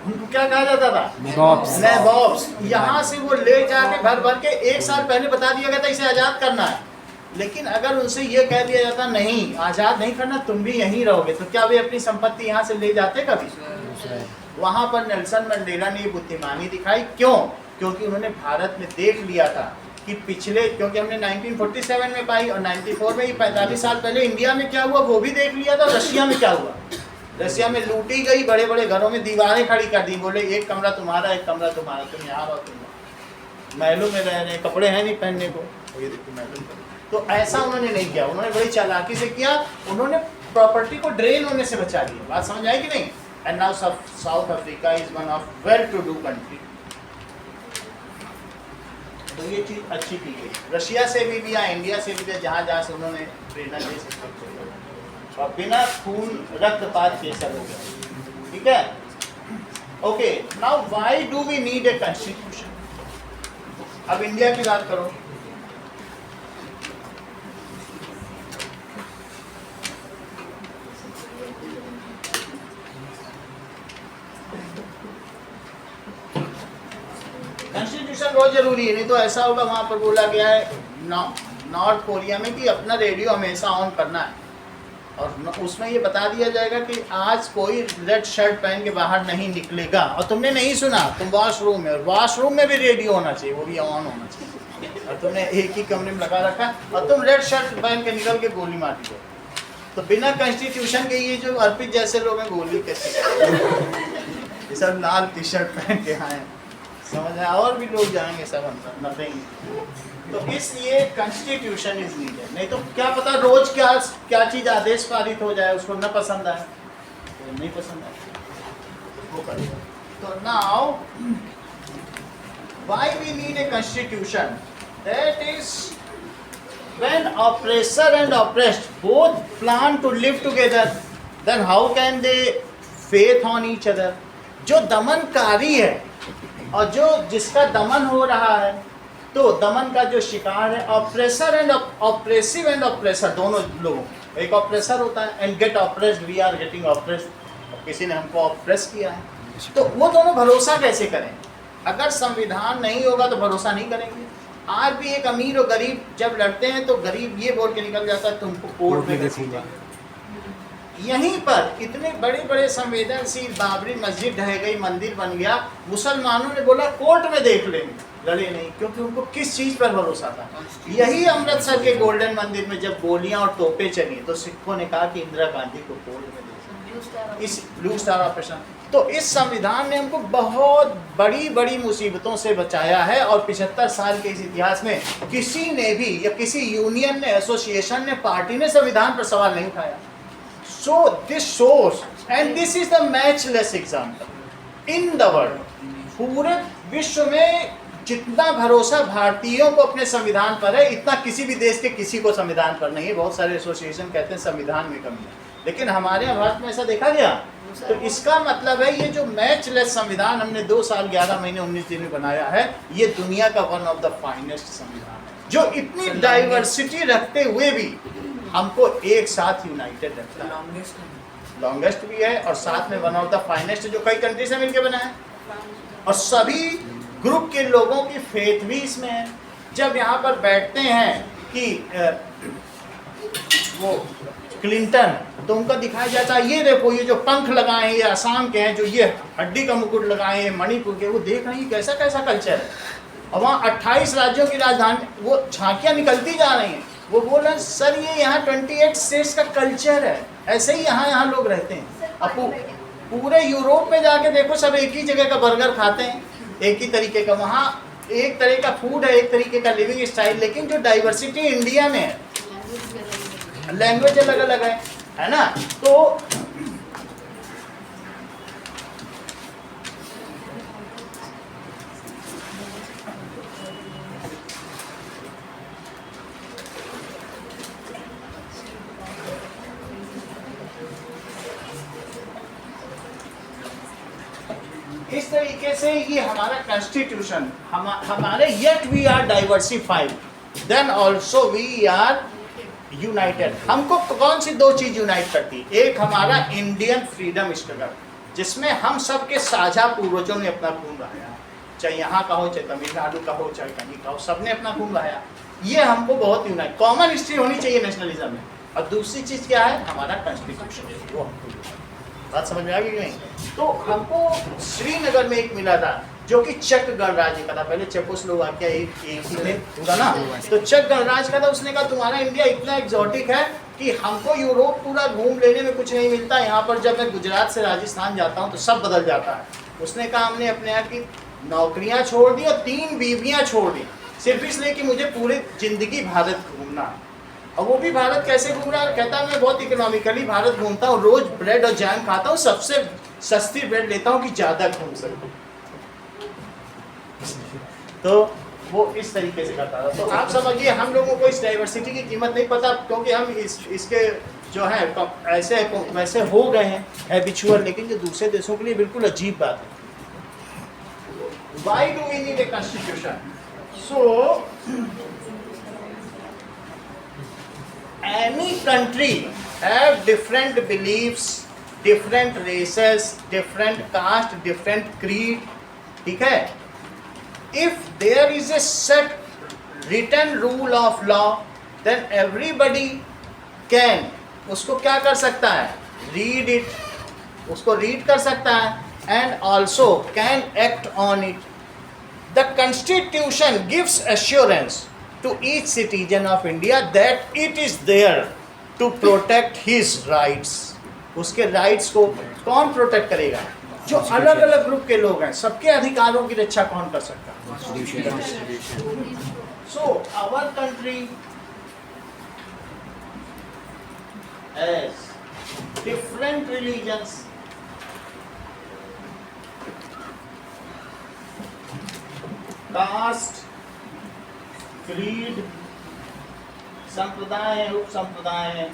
उनको क्या कहा जाता था? नवाब्स। यहाँ से वो ले जाके भर भर के 1 साल पहले बता दिया गया था इसे आज़ाद करना है। लेकिन अगर उनसे ये कह दिया जाता नहीं, आज़ाद नहीं करना, तुम भी यहीं रहोगे, तो क्या वे अपनी संपत्ति यहाँ से ले जाते कभी? वहाँ पर नेल्सन मंडेला ने ये बुद्धिमानी दिखाई। क्यों? क्योंकि उन्होंने भारत में देख लिया था कि पिछले, क्योंकि हमने 1947 में पाई और 94 में ही 45 साल पहले इंडिया में क्या हुआ वो भी देख लिया था। रशिया में क्या हुआ? रशिया में लूटी गई, बड़े बड़े घरों में दीवारें खड़ी कर दी, बोले एक कमरा तुम्हारा, एक कमरा तुम्हारा, तुम यहाँ रहो, तुम महलों में रह रहे, कपड़े हैं नहीं पहनने को, ये देखो महलों में। तो ऐसा उन्होंने नहीं किया, उन्होंने बड़ी चालाकी से किया, उन्होंने प्रॉपर्टी को ड्रेन होने से बचा दिया। बात समझ आई कि नहीं? And now South Africa is one of well to do country. तो ये चीज़ अच्छी की गई। रशिया से भी दिया, इंडिया से भी दिया, जहाँ जहाँ से उन्होंने प्रेरणा ले सकते और बिना खून रक्तपात के सब हो गया। ठीक है, okay. Now why do we need a constitution? अब इंडिया की बात करो। कॉन्स्टिट्यूशन बहुत जरूरी है, नहीं तो ऐसा होगा, वहाँ पर बोला गया है नॉर्थ कोरिया में कि अपना रेडियो हमेशा ऑन करना है, और उसमें ये बता दिया जाएगा कि आज कोई रेड शर्ट पहन के बाहर नहीं निकलेगा। और तुमने नहीं सुना, तुम वॉशरूम में, और वॉशरूम में भी रेडियो होना चाहिए, वो भी ऑन होना चाहिए, और तुमने एक ही कमरे में लगा रखा और तुम रेड शर्ट पहन के निकल के गोली मार दी। तो बिना कॉन्स्टिट्यूशन के ये जो अर्पित जैसे लोग हैं, गोली कैसे? ये सब लाल टी शर्ट पहन के आए, समझ आया? और भी लोग जाएंगे सब अंदर, नथिंग। तो इसलिए कॉन्स्टिट्यूशन इज नीडेड। नहीं तो क्या पता रोज क्या चीज़ आदेश पारित हो जाए, उसको न पसंद आए, तो नहीं पसंद आए वो करेगा। तो now why we need a constitution? That is when oppressor and oppressed both plan to live together, then how can they faith on each other? जो दमनकारी है और जिसका दमन हो रहा है, तो दमन का जो शिकार है, oppressor and oppressive and oppressor, दोनों लोगों, एक ऑप्रेसर होता है and get oppressed, we are getting oppressed, किसी ने हमको ऑप्रेस किया है, तो वो दोनों भरोसा कैसे करें? अगर संविधान नहीं होगा तो भरोसा नहीं करेंगे। आज भी एक अमीर और गरीब जब लड़ते हैं तो गरीब ये बोल के निकल जाता है तुमको कोर्ट में देखूंगा। यहीं पर इतने बड़े बड़े संवेदनशील, बाबरी मस्जिद ढह गई, मंदिर बन गया, मुसलमानों ने बोला कोर्ट में देख लेंगे, लड़े नहीं, क्योंकि उनको किस चीज पर भरोसा था। यही अमृतसर के गोल्डन मंदिर में जब गोलियां और तोपें चली तो सिखों ने कहा कि इंदिरा गांधी को कोर्ट में दे, इस ब्लू स्टार ऑपरेशन। तो इस संविधान ने हमको बहुत बड़ी बड़ी मुसीबतों से बचाया है, और 75 साल के इस इतिहास में किसी ने भी या किसी यूनियन ने, एसोसिएशन ने, पार्टी ने संविधान पर सवाल नहीं उठाया। So this shows, and this is the matchless example in the world. पूरे विश्व में जितना भरोसा भारतीयों को अपने संविधान पर है, इतना किसी भी देश के किसी को संविधान पर नहीं है। बहुत सारे एसोसिएशन कहते हैं संविधान में कमी है, लेकिन हमारे यहाँ भारत में ऐसा देखा गया। तो इसका मतलब है ये जो मैचलेस संविधान हमने 2 साल 11 महीने 19 दिन में बनाया है, ये दुनिया का वन ऑफ द फाइनेस्ट संविधान है, जो इतनी डाइवर्सिटी रखते हुए भी हमको एक साथ यूनाइटेड रखता है। लॉन्गेस्ट भी है और साथ में वन ऑफ द फाइनेस्ट, जो कई कंट्री से मिलकर बना है, और सभी ग्रुप के लोगों की फेथ भी इसमें है। जब यहाँ पर बैठते हैं कि वो क्लिंटन, तो उनका दिखाया जाता है, ये देखो ये जो पंख लगाए हैं, ये असम के हैं, जो ये हड्डी का मुकुट लगाए हैं मणिपुर के, वो देख रहे हैं कैसा कैसा कल्चर है। और वहाँ 28 राज्यों की राजधानी, वो झांकियाँ निकलती जा रही हैं। वो बोल रहे हैं सर ये यहाँ 28 स्टेट्स का कल्चर है, ऐसे ही यहाँ लोग रहते हैं। अब पूरे यूरोप में जाके देखो, सब एक ही जगह का बर्गर खाते हैं, एक ही तरीके का, वहाँ एक तरह का फूड है, एक तरीके का लिविंग स्टाइल, लेकिन जो डाइवर्सिटी इंडिया में है, लैंग्वेज अलग अलग है ना। तो इस तरीके से ये हमारा कॉन्स्टिट्यूशन, हमारे yet we are diversified then also we are united. हमको कौन सी 2 चीज यूनाइट करती है? एक हमारा इंडियन फ्रीडम स्ट्रगल, जिसमें हम सब के साझा पूर्वजों ने अपना खून बहाया, चाहे यहाँ का हो, चाहे तमिलनाडु का हो, चाहे कहीं का हो, सबने अपना खून बहाया। ये हमको बहुत यूनाइट, कॉमन हिस्ट्री होनी चाहिए नेशनलिज्म में। और दूसरी चीज क्या है? हमारा कॉन्स्टिट्यूशन, वो हमको बात समझ में आ गई नहीं? तो हमको श्रीनगर में एक मिला था जो कि चक गणराज्य का था, पहले चेकोस्लोवाकिया एक ही थे पूरा ना, तो चक गणराज्य का था। उसने कहा तुम्हारा इंडिया इतना एग्जॉटिक है कि हमको यूरोप पूरा घूम लेने में कुछ नहीं मिलता, यहाँ पर जब मैं गुजरात से राजस्थान जाता हूँ तो सब बदल जाता है। उसने कहा हमने अपने यहाँ की नौकरियाँ छोड़ दी और 3 बीवियाँ छोड़ दी, सिर्फ इसलिए कि मुझे पूरी जिंदगी भारत घूमना है। और वो भी भारत कैसे घूम रहा है? कहता है मैं बहुत इकोनॉमिकली भारत घूमता हूँ, रोज ब्रेड और जैम खाता हूँ, सबसे सस्ती ब्रेड लेता हूँ कि ज़्यादा घूम सकूँ। तो वो इस तरीके से करता था। तो आप समझिए हम लोगों को इस डाइवर्सिटी की कीमत नहीं पता, क्योंकि हम इसके जो है ऐसे वैसे हो गए हैं हैबिचुअल, लेकिन जो दूसरे देशों के लिए बिल्कुल अजीब बात है। Why do we need a constitution? So any country have different beliefs, different races, different caste, different creed, ठीक है? If there is a set written rule of law, then everybody can उसको क्या कर सकता है? Read it, उसको read कर सकता है and also can act on it. The Constitution gives assurance to each citizen of India that it is there to protect his rights. उसके rights को कौन प्रोटेक्ट करेगा? जो अलग अलग ग्रुप के लोग हैं, सबके अधिकारों की रक्षा कौन कर सकता है? So our country has different religions, caste, creed, संप्रदाय है, उप संप्रदाय है,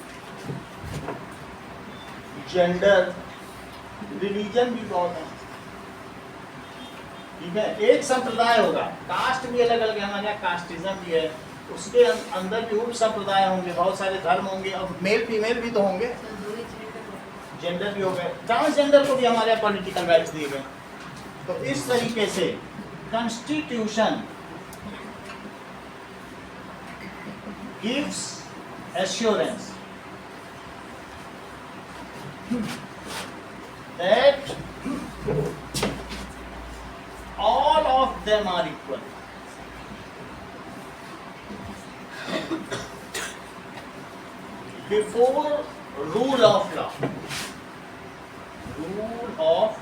जेंडर, रिलीजन भी बहुत है, ठीक है? एक संप्रदाय होगा, कास्ट भी अलग अलग है, हमारे यहाँ कास्टिज्म भी है, उसके अंदर भी उप संप्रदाय होंगे, बहुत सारे धर्म होंगे, और मेल फीमेल भी तो होंगे। जेंडर भी हो गए, ट्रांसजेंडर को भी हमारे यहाँ पॉलिटिकल राइट्स दिए गए। तो इस तरीके से constitution gives assurance that all of them are equal. Before rule of law. Rule of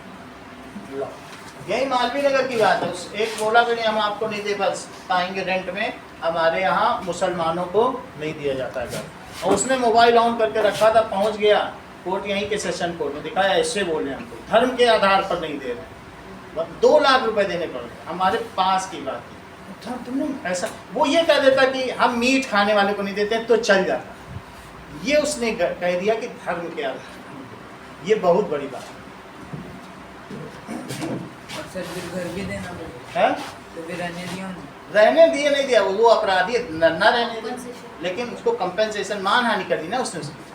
law. यही मालवीय नगर की बात है। उस एक बोला भी नहीं हम आपको नहीं दे पाएंगे रेंट में, हमारे यहाँ मुसलमानों को नहीं दिया जाता है घर। और उसने मोबाइल ऑन करके रखा था, पहुंच गया कोर्ट, यहीं के सेशन कोर्ट में दिखाया, ऐसे बोल रहे हैं हमको धर्म के आधार पर नहीं दे रहे, 2 लाख रुपए देने पड़ रहे, हमारे पास की बात है। तुमने ऐसा, वो ये कह देता कि हम मीट खाने वाले को नहीं देते तो चल जाता, ये उसने कह दिया कि धर्म के आधार पर। ये बहुत बड़ी बात और सर फिर घर भी देना पड़ेगा है। तो फिर रहने दिया ना, रहने दिए नहीं दिया, वो अपराधी न रहने दिया, Compensation. लेकिन उसको कंपेंसेशन मानहानि कर दी ना उसने उसकी।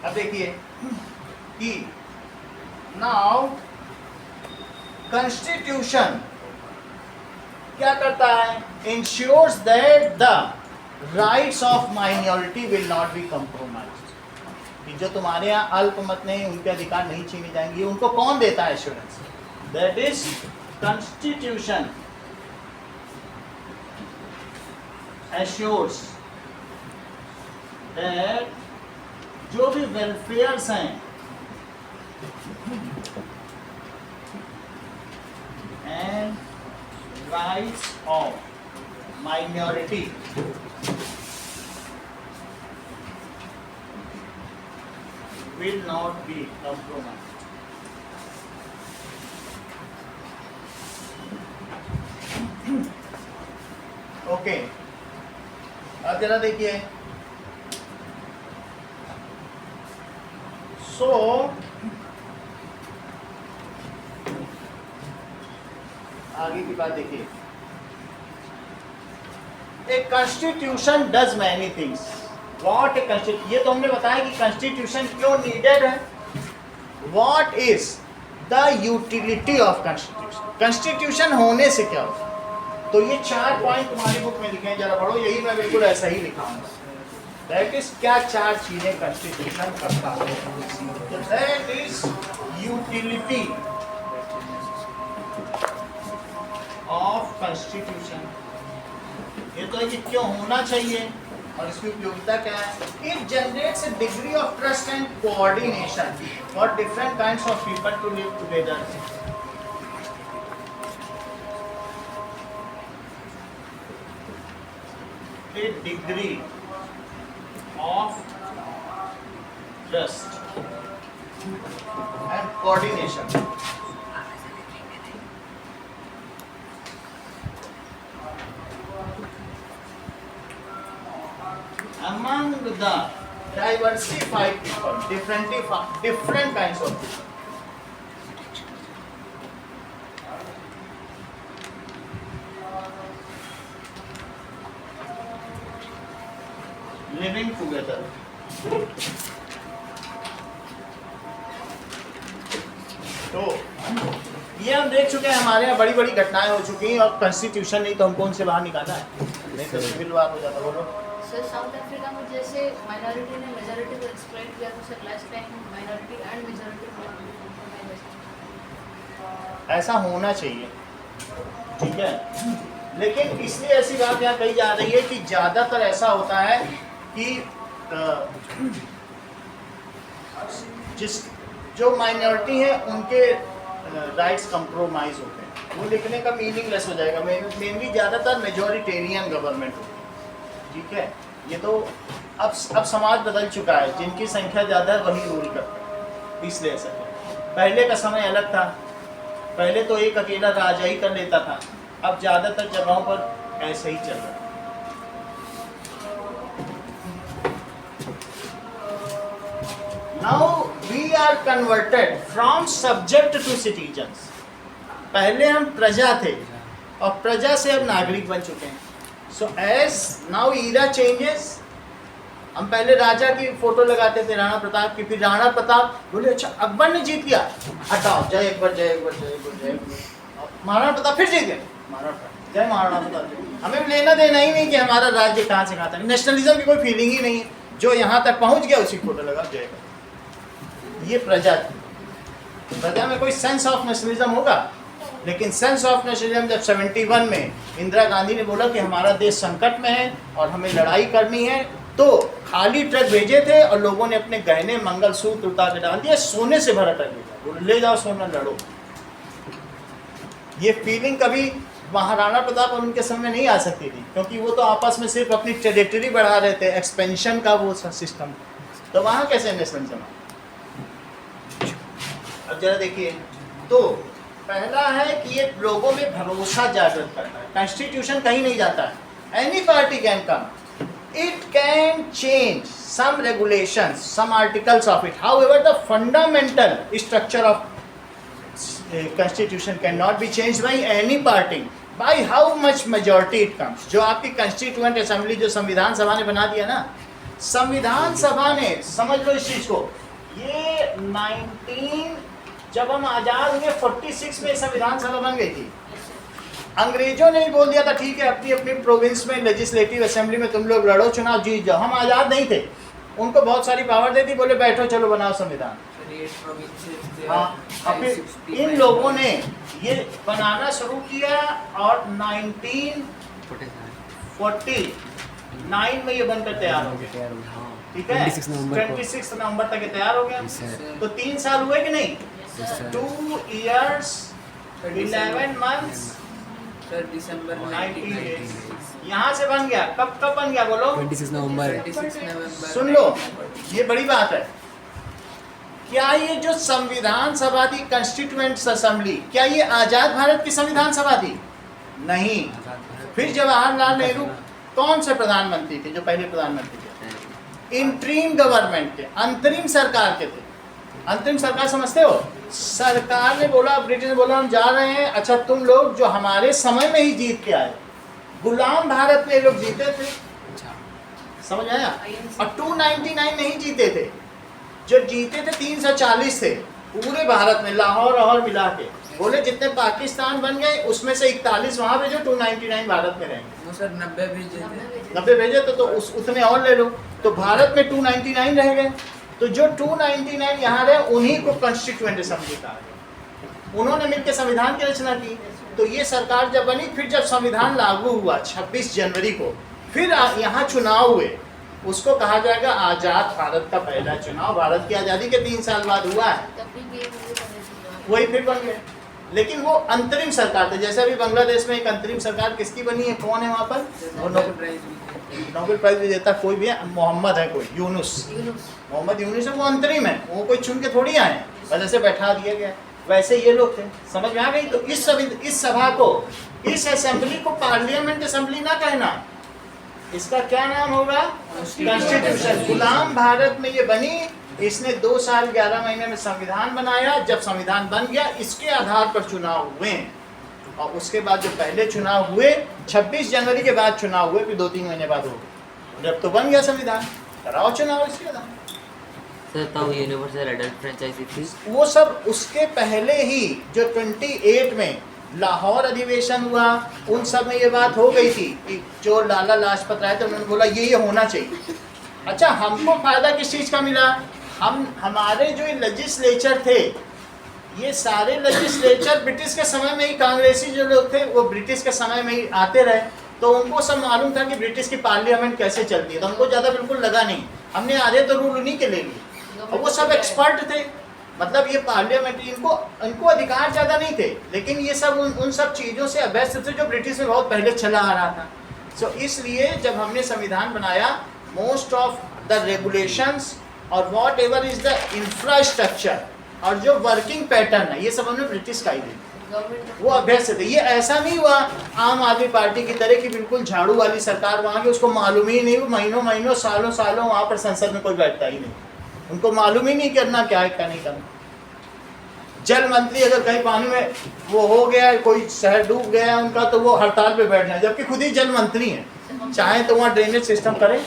अब देखिए कि नाउ कॉन्स्टिट्यूशन क्या करता है, insures that the rights of minority will not be compromised, कि जो तुम्हारे यहाँ अल्पमत नहीं, उनके अधिकार नहीं छीने जाएंगे। उनको कौन देता है assurance? That is constitution assures that जो भी वेलफेयर्स हैं and rights of minority will not be compromised. Okay, अब जरा देखिए, सो आगे की बात देखिए, a constitution does many things. What a constitution, ये तो हमने बताया कि कॉन्स्टिट्यूशन क्यों नीडेड है। What is the utility of constitution, constitution होने से क्या होता है? तो ये 4 पॉइंट तुम्हारी बुक में लिखे हैं, जरा पढ़ो, यही मैं बिल्कुल ऐसा ही लिखा हूँ। दैट इज क्या 4 चीजें कॉन्स्टिट्यूशन करता है। That is utility of constitution, ये तो है कि क्यों होना चाहिए और इसकी उपयोगिता क्या है। It generates a degree of trust and coordination for different kinds of people to live together. A degree of trust and coordination among the diversified people, different kinds of people. Living together. तो ये हम देख चुके हैं, हमारे यहाँ बड़ी बड़ी घटनाएं हो चुकी हैं, और कॉन्स्टिट्यूशन नहीं तो हमको उनसे बाहर निकाला है, नहीं तो सिविल वार हो जाता। बोलो सर, साउथ अफ्रीका में जैसे माइनॉरिटी ने मेजॉरिटी को एक्सप्लॉइट किया, तो sir last time minority and majority ऐसा होना चाहिए, ठीक है। लेकिन इसलिए ऐसी बात यहाँ कही जा रही है कि ज़्यादातर ऐसा होता है कि जिस जो माइनॉरिटी है उनके राइट्स कंप्रोमाइज होते हैं, वो लिखने का मीनिंगलेस हो जाएगा। मेनली ज़्यादातर मेजॉरिटेरियन गवर्नमेंट होती है, ठीक है। ये तो अब समाज बदल चुका है, जिनकी संख्या ज़्यादा है वही रूल करते हैं, इसलिए ऐसा है। पहले का समय अलग था, पहले तो एक अकेला राजा ही कर लेता था, अब ज़्यादातर जगहों पर ऐसे ही चल रहा है। Now we are converted from subject to citizens. पहले हम प्रजा थे और प्रजा से अब नागरिक बन चुके हैं। So as now era changes, हम पहले राजा की फोटो लगाते थे, राणा प्रताप की, फिर राणा प्रताप बोले अच्छा अकबर ने जीत गया, हटाओ जय अकबर जय अकबर जय अकबर जय अकबर। महाराणा प्रताप फिर जीत गए, महाराणा प्रताप जय महाराणा प्रताप। हमें लेना देना ही नहीं कि हमारा राज्य कहाँ से कहाँ तक, नेशनलिज्म की कोई फीलिंग ही नहीं है, जो यहाँ तक पहुँच गया उसी फोटो लगा जय अकबर। ये प्रजा थी, प्रजा में कोई सेंस ऑफ नेशनलिज्म होगा, लेकिन सेंस ऑफ नेशनलिज्म जब 71 में इंदिरा गांधी ने बोला कि हमारा देश संकट में है और हमें लड़ाई करनी है, तो खाली ट्रक भेजे थे और लोगों ने अपने गहने मंगलसूत्र उतार के डाल दिए, सोने से भरा ट्रक भेजा, बोले ले जाओ सोना लड़ो। ये फीलिंग कभी महाराणा प्रताप और उनके समय में नहीं आ सकती थी, क्योंकि वो तो आपस में सिर्फ अपनी टेरिटरी बढ़ा रहे थे, एक्सपेंशन का वो सिस्टम, तो वहाँ कैसे नेशनलिज्म। अब जरा देखिए, तो पहला है कि ये लोगों में भरोसा जागृत करना है। कॉन्स्टिट्यूशन कहीं नहीं जाता है, any party can come, it can change some regulations, some articles of it, however the fundamental structure of constitution cannot be changed by any party, by how much majority it comes। जो आपकी constituent assembly जो संविधान सभा ने बना दिया ना, संविधान सभा ने, समझ लो इस चीज को, ये 19 जब हम आजाद हुए 46 में संविधान सभा बन गई थी। अंग्रेजों ने भी बोल दिया था ठीक है अपनी अपनी प्रोविंस में लेजिस्लेटिव असेंबली में तुम लोग लड़ो, चुनाव जीत जाओ, हम आज़ाद नहीं थे, उनको बहुत सारी पावर दे दी, बोले बैठो चलो बनाओ संविधान। हाँ, और फिर इन लोगों ने ये बनाना शुरू किया और 1949 में ये बनकर तैयार हो गया, ठीक है, 26 नवंबर तक ये तैयार हो गया। तो 3 साल हुए कि नहीं, 2 years 11 months सर दिसंबर 19 days यहाँ से बन गया। कब कब बन गया बोलो, 26 नवंबर। 26 नवंबर। सुन लो, ये बड़ी बात है। क्या ये जो संविधान सभा थी, कॉन्स्टिट्यूएंट असेंबली, क्या ये आजाद भारत की संविधान सभा थी? नहीं। फिर जवाहरलाल नेहरू कौन से प्रधानमंत्री थे जो पहले प्रधानमंत्री थे? इंटरिम गवर्नमेंट के, अंतरिम सरकार के थे। अंतरिम सरकार समझते हो? सरकार ने बोला, ब्रिटिश ने बोला हम जा रहे हैं, अच्छा तुम लोग जो हमारे समय में ही जीत के आए, गुलाम भारत में लोग जीते थे, समझ आया? और 299 नहीं जीते थे, जो जीते थे 340 थे पूरे भारत में, लाहौर और मिला के। बोले जितने पाकिस्तान बन गए उसमें से 41 वहाँ भेजो, 299 भारत में रहेंगे। वो सर 90 भेजे थे। 90 भेजे तो उतने और ले लो, तो भारत में 299 रह गए। तो जो 299 यहाँ रहे उन्हीं को कॉन्स्टिट्यूएंट असेंबली कहा गया। उन्होंने मिलकर संविधान की रचना की। तो ये सरकार जब बनी, फिर जब संविधान लागू हुआ 26 जनवरी को, फिर यहाँ चुनाव हुए, उसको कहा जाएगा आज़ाद भारत का पहला चुनाव। भारत की आज़ादी के 3 साल बाद हुआ है, वही फिर बन गए। लेकिन वो अंतरिम सरकार थे। जैसे अभी बांग्लादेश में एक अंतरिम सरकार किसकी बनी है, कौन है वहाँ पर? वो नोबेल प्राइज विजेता कोई भी है, मोहम्मद है कोई, यूनुस, मोहम्मद यूनुस है, वो अंतरिम है, वो कोई चुन के थोड़ी आए, बस ऐसे बैठा दिया गया। वैसे ये लोग थे, समझ में आ गई? तो इस सभा को, इस असेंबली को पार्लियामेंट असेंबली ना कहना, इसका क्या नाम होगा? कॉन्स्टिट्यूशन। गुलाम भारत में ये बनी, इसने 2 साल 11 महीने में संविधान बनाया। जब संविधान बन गया, इसके आधार पर चुनाव हुए, और उसके बाद जो पहले चुनाव हुए 26 जनवरी के बाद चुनाव हुए, फिर 2-3 महीने बाद हो गए। जब तो बन गया संविधान, कराओ चुनाव इसके आधार। सर तब यूनिवर्सल एडल्ट फ्रेंचाइजी थी, वो सब उसके पहले ही, जो 28 में लाहौर अधिवेशन हुआ, उन सब में ये बात हो गई थी कि जो लाला लाजपत राय थे, उन्होंने बोला ये होना चाहिए। अच्छा, हमको फायदा किस चीज़ का मिला? हमारे जो लेजिस्लेचर थे, ये सारे लेजिस्लेचर ब्रिटिश के समय में ही, कांग्रेसी जो लोग थे वो ब्रिटिश के समय में ही आते रहे, तो उनको सब मालूम था कि ब्रिटिश की पार्लियामेंट कैसे चलती है। तो उनको ज़्यादा बिल्कुल लगा नहीं, हमने आधे तो रूल उन्हीं के ले लिए, और वो सब एक्सपर्ट थे। मतलब ये पार्लियामेंट्री, इनको अधिकार ज़्यादा नहीं थे, लेकिन ये सब उन सब चीज़ों से अभ्यस्त थे जो ब्रिटिश में बहुत पहले चला आ रहा था। सो इसलिए जब हमने संविधान बनाया, मोस्ट ऑफ द रेगुलेशंस और what ever is the infrastructure और जो वर्किंग पैटर्न है, ये सब हमने ब्रिटिश का ही दी, वो अभ्यस्त थे। ये ऐसा नहीं हुआ आम आदमी पार्टी की तरह की बिल्कुल झाड़ू वाली सरकार वहाँ की, उसको मालूम ही नहीं, महीनों महीनों सालों सालों वहाँ पर संसद में कोई बैठता ही नहीं, उनको मालूम ही नहीं करना क्या है क्या नहीं करना। जल मंत्री अगर कहीं पानी में वो हो गया, कोई शहर डूब गया उनका, तो वो हड़ताल पे बैठ जाए, जबकि खुद ही जल मंत्री हैं। चाहे तो वहाँ ड्रेनेज सिस्टम करें,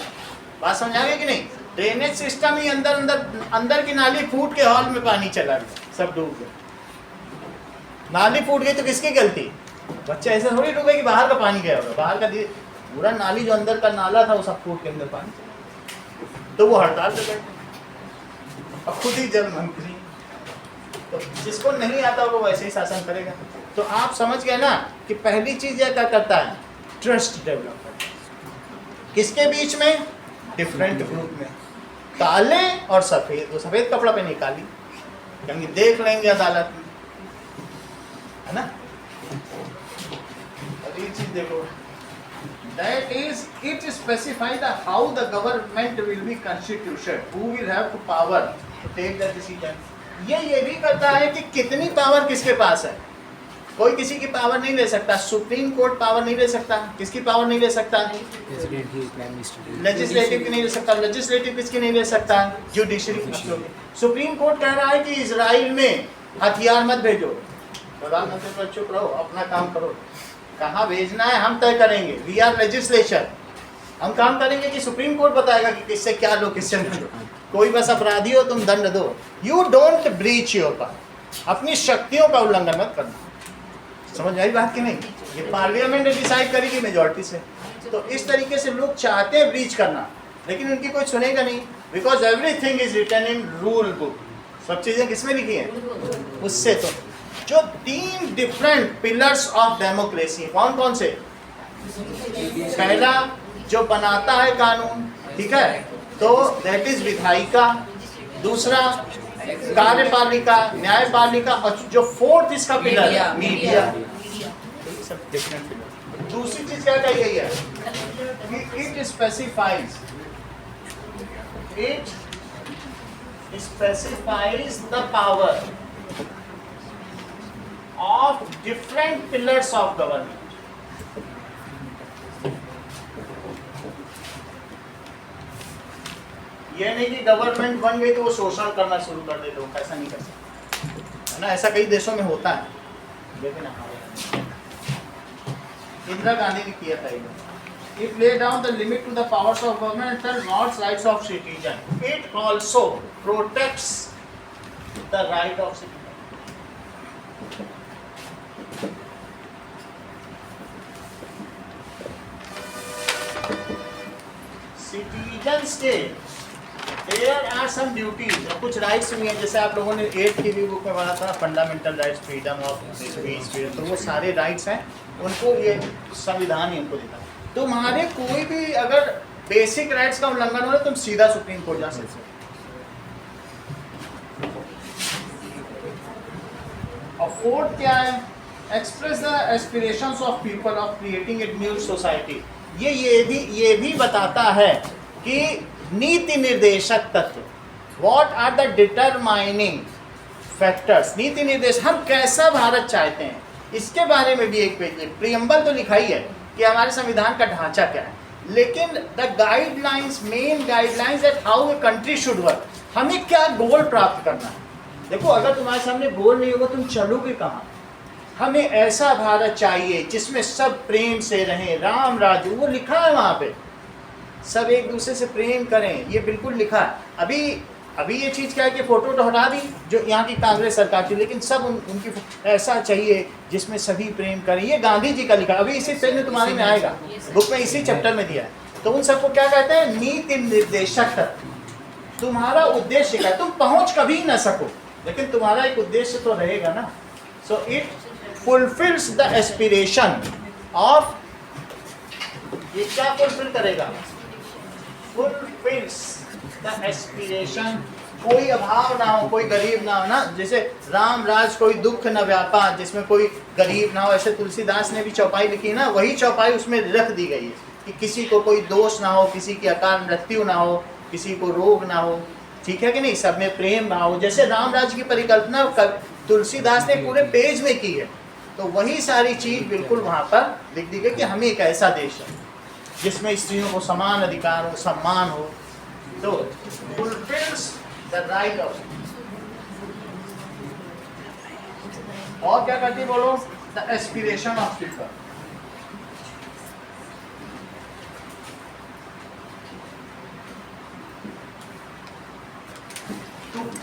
बात समझ आ गई कि नहीं? ड्रेनेज सिस्टम ही अंदर की नाली फूट के हॉल में पानी चला गया, सब डूब गए। नाली फूट गई तो किसकी गलती? बच्चे ऐसे थोड़ी डूबे कि बाहर का पानी गया होगा, बाहर का पूरा नाली जो अंदर का नाला था वो सब फूट के अंदर पानी चला। तो वो हड़ताल पे बैठे और खुद ही जल मंत्री। तो जिसको नहीं आता वो वैसे ही शासन करेगा। तो आप समझ गए ना कि पहली चीज यह क्या करता है? ट्रस्ट डेवलप करता है। किसके बीच में? डिफरेंट ग्रुप में। काले और सफेद, वो सफेद कपड़ा पे नहीं काली, क्योंकि देख लेंगे अदालत में, है ना? और ये चीज देखो, that is it specify the how the government will be constituted, who will have the power to take the decision। ये भी करता है कि कितनी पावर किसके पास है। कोई किसी की पावर नहीं ले सकता, सुप्रीम कोर्ट पावर नहीं ले सकता। किसकी पावर नहीं ले सकता? लेजिस्लेटिव की नहीं ले सकता। लेजिस्लेटिव किसकी नहीं ले सकता? जुडिशरी। सुप्रीम कोर्ट कह रहा है कि इजराइल में हथियार मत भेजो, प्रधानमंत्री पर चुप रहो, अपना काम करो। कहाँ भेजना है हम तय करेंगे, वी आर लेजिस्लेचर। हम काम करेंगे कि सुप्रीम कोर्ट बताएगा कि किससे क्या लो, किससे न लो। कोई बस अपराधी हो तुम दंड दो। You don't breach your power, अपनी शक्तियों का उल्लंघन मत करना। समझ आई बात कि नहीं? ये पार्लियामेंट डिसाइड करेगी मेजोरिटी से। तो इस तरीके से लोग चाहते हैं ब्रीच करना, लेकिन उनकी कोई सुनेगा नहीं, because everything is written in rule book. सब चीजें किसमें लिखी हैं? उससे। तो जो 3 डिफरेंट पिलर्स ऑफ डेमोक्रेसी, कौन कौन से? पहला जो बनाता है कानून, ठीक है, तो दैट इज विधायिका। दूसरा कार्यपालिका, न्यायपालिका, और जो 4th इसका पिलर है मीडिया। सब डिफरेंट पिलर। दूसरी चीज क्या कही गई है कि it specifies the power of different pillars of government। ये नहीं कि गवर्नमेंट बन गई तो वो शोषण करना शुरू कर दे लोग, ऐसा नहीं कर सकते, है ना? ऐसा कई देशों में होता है, लेकिन इंदिरा गांधी ने किया था। It laid down the limit to the powers of government and tells not rights of citizen. It also protects the right of citizen। Citizens के देयर आर सम ड्यूटीज, कुछ राइट्स भी हैं। जैसे आप लोगों ने 8th की भी बुक में पढ़ा था, fundamental rights, freedom of speech, तो वो सारे राइट्स हैं, उनको ये संविधान ही उनको देता है। तुम्हारे कोई भी अगर बेसिक राइट्स का उल्लंघन हो रहा है, तुम सीधा सुप्रीम कोर्ट जा सकते हो। और 4th क्या है? Express the aspirations of people of creating a new society. ये भी बताता है कि नीति निर्देशक तत्व, what are the determining factors. नीति निर्देश, हम कैसा भारत चाहते हैं, इसके बारे में भी एक पेज। प्रियम्बल तो लिखा ही है कि हमारे संविधान का ढांचा क्या है, लेकिन the guidelines, main guidelines that how a country should work, हमें क्या गोल प्राप्त करना है। देखो, अगर तुम्हारे सामने गोल नहीं होगा तुम चलोगे कहाँ? हमें ऐसा भारत चाहिए जिसमें सब प्रेम से रहें, राम राज्य, वो लिखा है वहाँ पे, सब एक दूसरे से प्रेम करें, ये बिल्कुल लिखा है। अभी ये चीज़ क्या है कि फ़ोटो तो हटा दी जो यहाँ की कांग्रेस सरकार की, लेकिन सब उनकी ऐसा चाहिए जिसमें सभी प्रेम करें, ये गांधी जी का लिखा। अभी इसी पेज में तुम्हारे में आएगा, बुक में इसी चैप्टर में दिया है। तो उन सबको क्या कहते हैं? नीति निर्देशक तत्व। तुम्हारा उद्देश्य क्या है? तुम पहुँच कभी न सको, लेकिन तुम्हारा एक उद्देश्य तो रहेगा ना। So it fulfills the aspiration of, ये क्या fulfill करेगा? fulfills the aspiration, कोई अभाव ना हो, कोई गरीब ना हो ना। जैसे राम राज कोई दुख न व्यापा, जिसमें कोई गरीब ना हो, ऐसे तुलसीदास ने भी चौपाई लिखी ना, वही चौपाई उसमें रख दी गई है कि किसी को कोई दोष ना हो, किसी की अकाल मृत्यु ना हो, किसी को रोग ना हो, ठीक है कि नहीं? सब में प्रेम भाव। जैसे राम राज की परिकल्पना तुलसीदास ने पूरे पेज में की है, तो वही सारी चीज बिल्कुल वहाँ पर लिख दी गई कि हमें एक ऐसा देश है जिसमें स्त्रियों को समान अधिकार हो, सम्मान हो। तो fulfills the right of, और क्या करती है बोलो? The aspiration of people.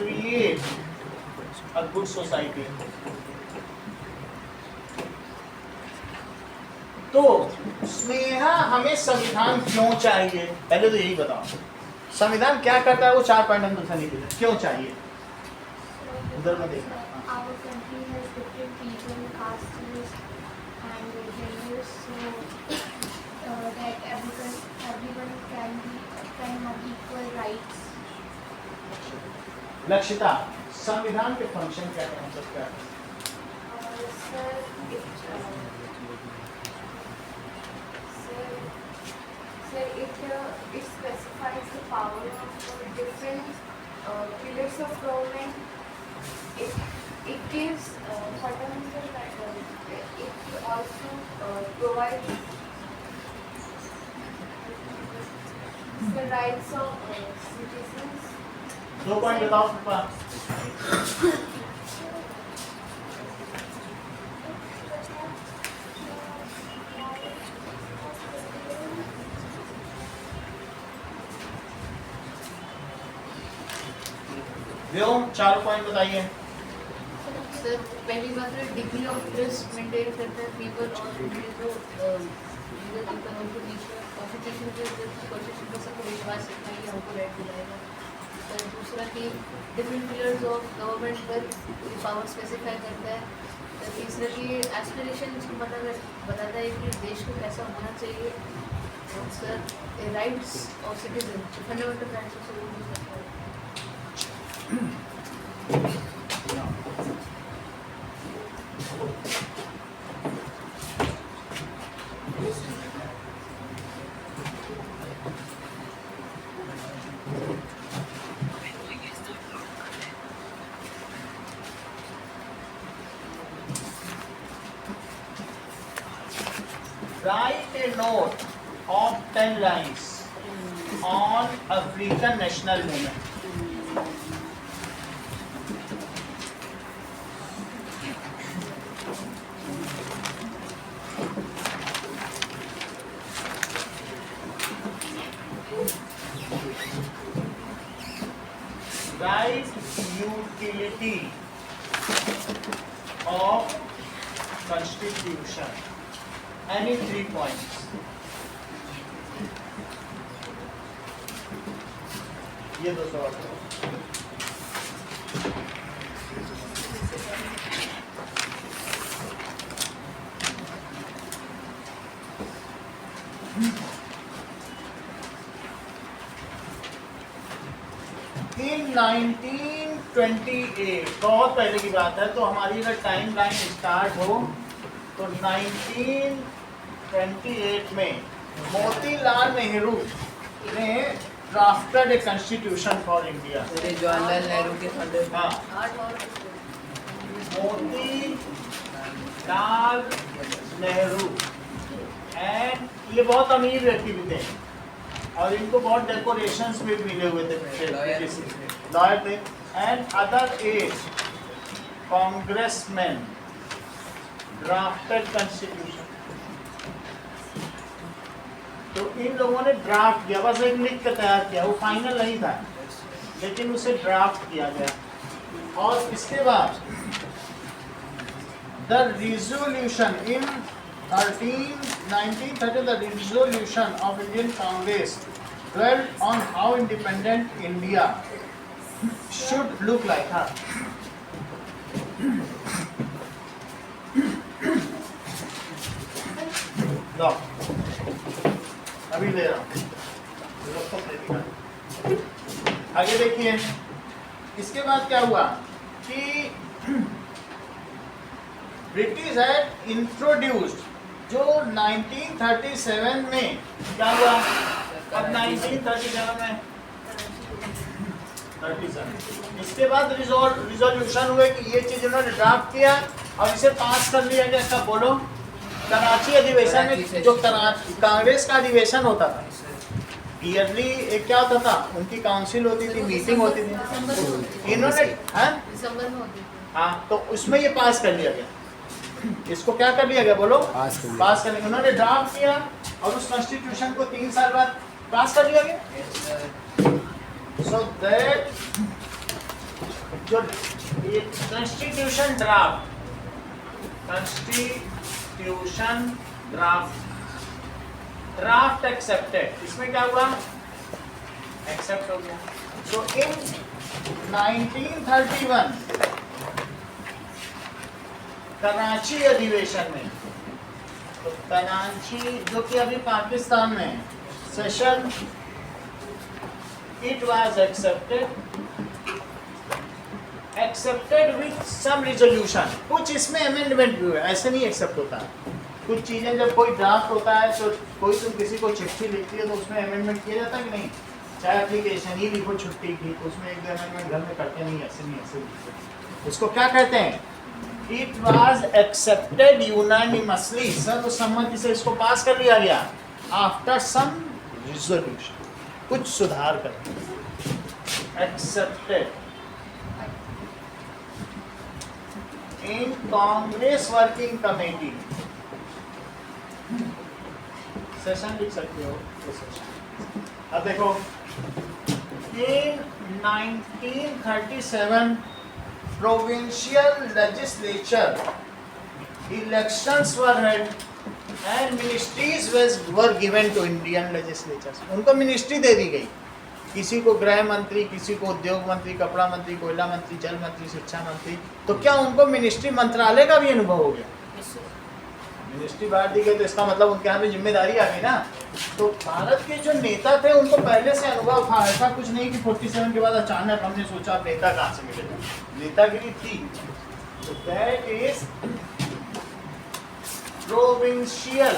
create a good society. तो स्नेहा हमें संविधान क्यों चाहिए, पहले तो यही बताओ, संविधान क्या करता है, वो 4 पॉइंट हम तुमसे निकले, क्यों चाहिए? उधर में देखना। Our country has different people, castes and genders, so that everyone can have equal rights. Lakshita, संविधान के फंक्शन क्या है, मतलब क्या है? Sir, it specifies the power of different pillars of government. It gives fundamental rights. It also provides the rights of citizens. 2 point बताओ पापा। व्योम 4 point बताइए। सर पहली बात है डिग्री ऑफ ट्रस्ट मेंटेन करता है पीपल और ये जो कॉन्स्टिट्यूशन के कॉन्स्टिट्यूशन पर सबको विश्वास रखना है, हमको राइट दिलाएगा। सर दूसरा कि डिफरेंट पिलर्स ऑफ गवर्नमेंट पर पावर स्पेसिफाई करता है। सर तीसरा कि एस्पिरेशन इसको बताता है कि देश को कैसा होना चाहिए। और sir rights of citizen, fundamental rights of citizen करता है। Write a note of 10 lines on African national movement. Write utility of constitution. Any 3 points. ये 2 सवाल। 1928 बहुत पहले की बात है, तो हमारी अगर टाइम लाइन स्टार्ट हो तो 1928 में मोतीलाल नेहरू ने drafted a constitution for India. Jawaharlal Nehru के फादर। हाँ, मोतीलाल नेहरू एंड ये बहुत अमीर व्यक्ति भी थे और इनको बहुत डेकोरेशंस भी मिले हुए थे, लॉयर थे। And other 8 congressman drafted constitution. तो इन लोगों ने ड्राफ्ट किया, बस एक लिख कर तैयार किया, वो फाइनल नहीं था लेकिन उसे ड्राफ्ट किया गया। और इसके बाद the resolution in 1913 the resolution of Indian Congress dwelt on how independent India should look like. लो अभी ले रहा हूँ, आगे देखिए। इसके बाद क्या हुआ कि ब्रिटिश हैड इंट्रोड्यूस्ड जो 1937 में क्या हुआ, अब 1937 में 37 इसके बाद रिजोल्यूशन हुए कि ये चीज उन्होंने ड्राफ्ट किया और इसे पास कर लिया गया। कब बोलो? कराची अधिवेशन में, जो कांग्रेस का अधिवेशन होता था ईयरली, एक क्या होता था, उनकी काउंसिल होती थी, मीटिंग होती थी, इन्होंने दिसंबर में होती थी। हाँ, तो उसमें ये पास कर लिया गया। इसको क्या कर लिया गया बोलो? पास कर लिया। उन्होंने ड्राफ्ट किया और उस कॉन्स्टिट्यूशन को 3 साल बाद पास कर लिया गया। सो दैट जो ये कॉन्स्टिट्यूशन ड्राफ्ट एक्सेप्टेड, इसमें क्या हुआ, एक्सेप्ट हो गया। तो इन 1931 कराची अधिवेशन में, तो कराची जो कि अभी पाकिस्तान में session, it was accepted with some resolution. कुछ इसमें अमेंडमेंट भी हुआ, ऐसे नहीं एक्सेप्ट होता। कुछ चीज़ें जब कोई ड्राफ्ट होता है तो कोई तुम किसी को चिट्ठी लिखती है तो उसमें अमेंडमेंट किया जाता है कि नहीं, चाहे एप्लीकेशन ही लिखो छुट्टी की तो उसमें एक दो अमेंडमेंट घर में करते नहीं, ऐसे नहीं, ऐसे लिखते। उसको क्या कहते हैं, इट वाज एक्सेप्टेड यूनानिमसली, सर्वसम्मति से इसको पास कर लिया गया, आफ्टर सम रिजोल्यूशन, कुछ सुधार कर, accepted in Congress working committee. Session लिख सकते हो तो सेशन। अब देखो, in 1937 provincial legislature elections were held and ministries were given to Indian legislatures. उनको मिनिस्ट्री दे दी गई, किसी को गृह मंत्री, किसी को उद्योग मंत्री, कपड़ा मंत्री, कोयला मंत्री, जल मंत्री, शिक्षा मंत्री। तो क्या उनको मिनिस्ट्री मंत्रालय का भी अनुभव हो गया? मिनिस्ट्री बांट दी गई तो इसका मतलब उनके यहाँ पे जिम्मेदारी आ गई ना। तो भारत के जो नेता थे उनको पहले से अनुभव था, ऐसा कुछ नहीं कि 47 के बाद अचानक हमने सोचा अब नेता कहाँ से मिलेगा, नेतागिरी थी। तो दैट इज प्रोविंशियल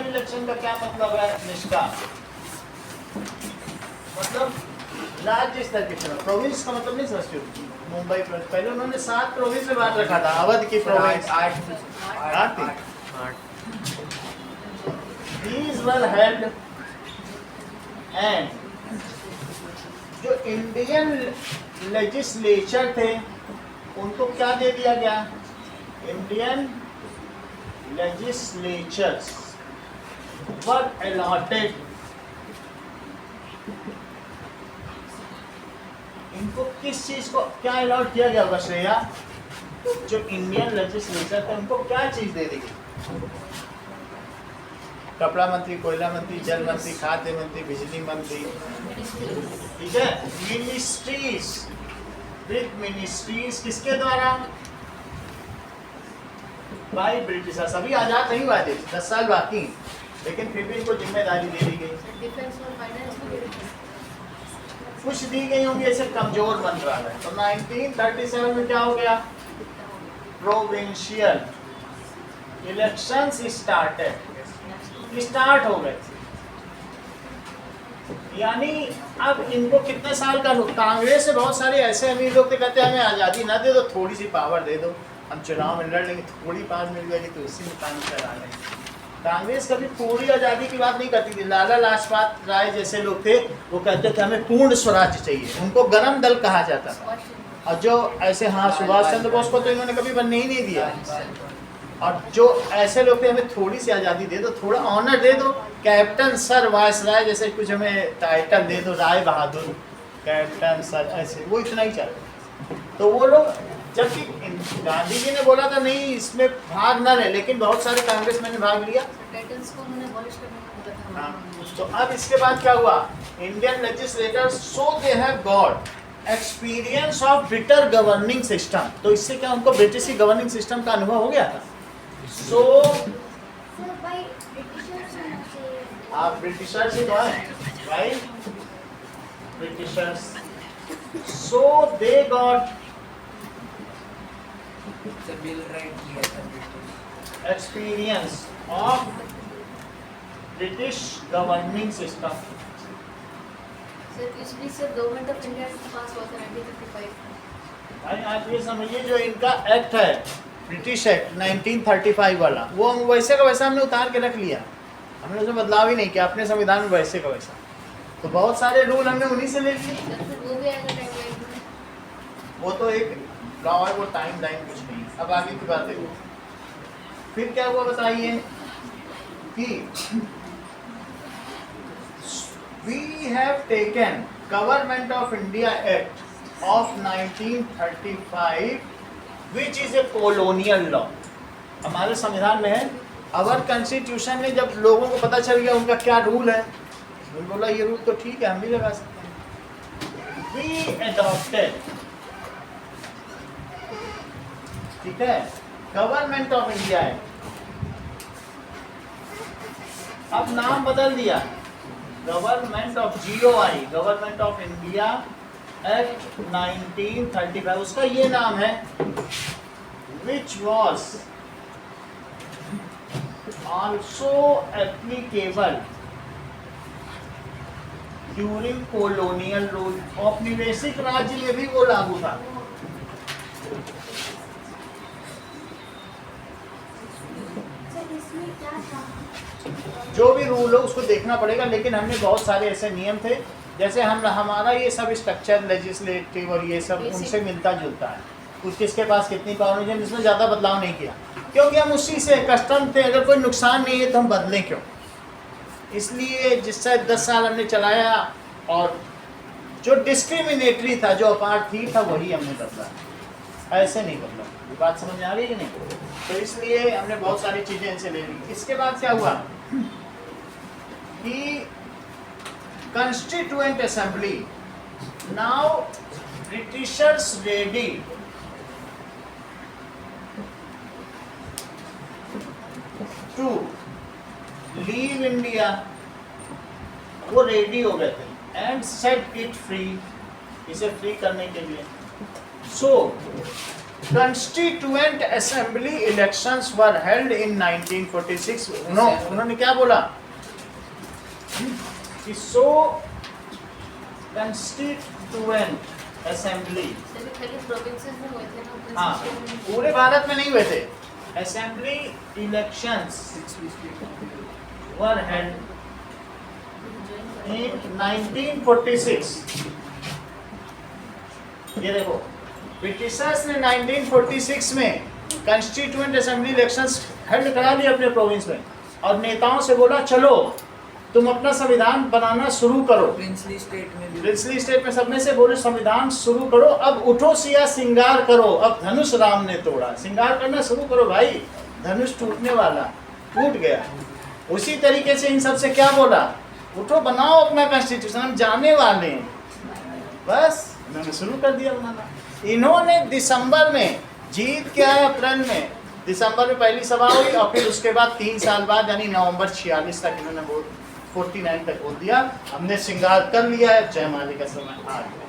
इलेक्शन का क्या मतलब है, निष्ठा मतलब राज्य स्तर की तरफ। प्रोविंस का मतलब नहीं समझते हो, मुंबई प्रोविंस, पहले उन्होंने 7 प्रोविंस में बांट रखा था, अवध की प्रोविंस 8 थी। These were held and जो इंडियन लेजिस्लेचर थे उनको क्या दे दिया गया, इंडियन लेजिस्लेचर्स वर अलॉटेड, इनको किस चीज को क्या अलॉट किया गया होगा श्रेया, जो इंडियन लेजिस्लेचर थे उनको क्या चीज दे दी गई, कपड़ा मंत्री, कोयला मंत्री, जल मंत्री, खाद्य मंत्री, बिजली मंत्री, ठीक है। मिनिस्ट्रीज विद मिनिस्ट्रीज किसके द्वारा, बाय ब्रिटिशर्स। अभी आजाद नहीं हुआ थे, 10 साल बाकी, लेकिन फिर भी इनको जिम्मेदारी दे दी गई। डिफेंस और फाइनेंस में कुछ दी गई होंगी ऐसे कमजोर मंत्रालय। तो 1937 में क्या हो गया, प्रोविंशियल इलेक्शंस स्टार्ट हो गए। यानी अब इनको कितने साल का, कांग्रेस से बहुत सारे ऐसे अमीर लोग थे कहते हैं हमें आज़ादी ना दे दो, थोड़ी सी पावर दे दो, हम चुनाव में लड़ लेंगे, थोड़ी पावर मिल जाएगी तो उसी में काम चला लेंगे। कांग्रेस कभी पूरी आज़ादी की बात नहीं करती थी। लाला लाजपत राय जैसे लोग थे वो कहते थे हमें पूर्ण स्वराज चाहिए, उनको गरम दल कहा जाता था। और जो ऐसे, हाँ, सुभाष चंद्र बोस को तो इन्होंने कभी बनने ही नहीं दिया। और जो ऐसे लोग थे हमें थोड़ी सी आज़ादी दे दो, थोड़ा ऑनर दे दो, कैप्टन सर, वाइस राय जैसे कुछ हमें टाइटल दे दो, राय बहादुर, कैप्टन सर, ऐसे वो इतना ही चाहते। तो वो लोग, जबकि गांधी जी ने बोला था नहीं इसमें भाग ना ले, लेकिन बहुत सारे कांग्रेसमैन ने भाग लिया। टाइटल्स को उन्होंने अबॉलिश करने को बोला था। हाँ, तो अब इसके बाद क्या हुआ, Indian legislators so they have got experience of British governing system. तो इससे क्या उनको ब्रिटिश गवर्निंग सिस्टम का अनुभव हो गया था। सो आप ब्रिटिशर्स ही तो हैं, right, Britishers. So they got bill right किया था British, experience of British governing system। Sir इसलिए सर गवर्नमेंट ऑफ इंडिया पास हुआ था 1955। भाई आप ये समझिए जो इनका एक्ट है, ब्रिटिश एक्ट 1935 वाला, वो हम वैसे का वैसा हमने उतार के रख लिया, हमने उसमें बदलाव ही नहीं किया, अपने संविधान में वैसे का वैसा। तो बहुत सारे रूल हमने उन्हीं से ले लिए। फिर वो भी आएगा टाइमलाइन में, वो तो एक लॉ है, वो टाइम लाइन कुछ नहीं। अब आगे की बात देखो, फिर क्या हुआ बताइए कि we have taken Government of India Act of 1935 which is a colonial law। हमारे संविधान में है, अवर कॉन्स्टिट्यूशन में जब लोगों को पता चल गया उनका क्या रूल है, उन्होंने बोला ये रूल तो ठीक है, हम भी लगा सकते हैं। We adopted, ठीक है, गवर्नमेंट ऑफ इंडिया है, अब नाम बदल दिया, government of GOI, government of India act 1935, उसका ये नाम है, which was also applicable during colonial rule। औपनिवेशिक राज्य में भी वो लागू था। सर इसमें क्या था? जो भी रूल हो उसको देखना पड़ेगा, लेकिन हमने बहुत सारे ऐसे नियम थे, जैसे हमारा ये सब स्ट्रक्चर लेजिस्लेटिव और ये सब उनसे मिलता जुलता है, कुछ किसके पास कितनी पावर है, जिसमें ज़्यादा बदलाव नहीं किया, क्योंकि हम उसी से कस्टम थे, अगर कोई नुकसान नहीं है तो हम बदलें क्यों। इसलिए जिससे 10 साल हमने चलाया, और जो डिस्क्रिमिनेटरी था, जो अपार्थी था, वही हमने बदला, ऐसे नहीं बदला। ये बात समझ में आ रही है कि नहीं? तो इसलिए हमने बहुत सारी चीज़ें इनसे ले ली। इसके बाद क्या हुआ कि Constituent Assembly, now Britishers ready to leave India, वो रेडी हो गए थे, एंड सेट इट फ्री, इसे फ्री करने के लिए। सो Constituent Assembly elections were held in 1946। उन्होंने क्या बोला कि सो Constituent Assembly, खाली प्रोविंसेस में हुए थे ना, हाँ, अपने स्टेट में। पूरे भारत में नहीं हुए थे। Assembly elections were held in 1946। ये देखो, ब्रिटिशर्स ने 1946 में कॉन्स्टिट्यूएंट असेंबली इलेक्शंस हेल्ड करा लिए अपने प्रोविंस में, और नेताओं से बोला चलो तुम अपना संविधान बनाना शुरू करो। प्रिंसली स्टेट में भी प्रिंसली स्टेट में सबने से बोले संविधान शुरू करो, अब उठो सिया सिंगार करो, अब धनुष राम ने तोड़ा, सिंगार करना शुरू करो भाई, धनुष टूटने वाला, टूट गया। उसी तरीके से इन सब से क्या बोला, उठो बनाओ अपना कॉन्स्टिट्यूशन, हम जाने वाले हैं। बस इन्होंने शुरू कर दिया बनाना। इन्होंने दिसंबर में जीत के आए, अप्रैल में, दिसंबर में पहली सभा हुई, और फिर उसके बाद 3 साल बाद यानी नवंबर 46 तक इन्होंने 49 तक बोल दिया हमने श्रृंगार कर लिया है, जयमाले का समय आ गया।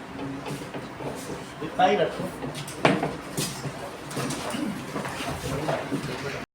इतना ही रखो।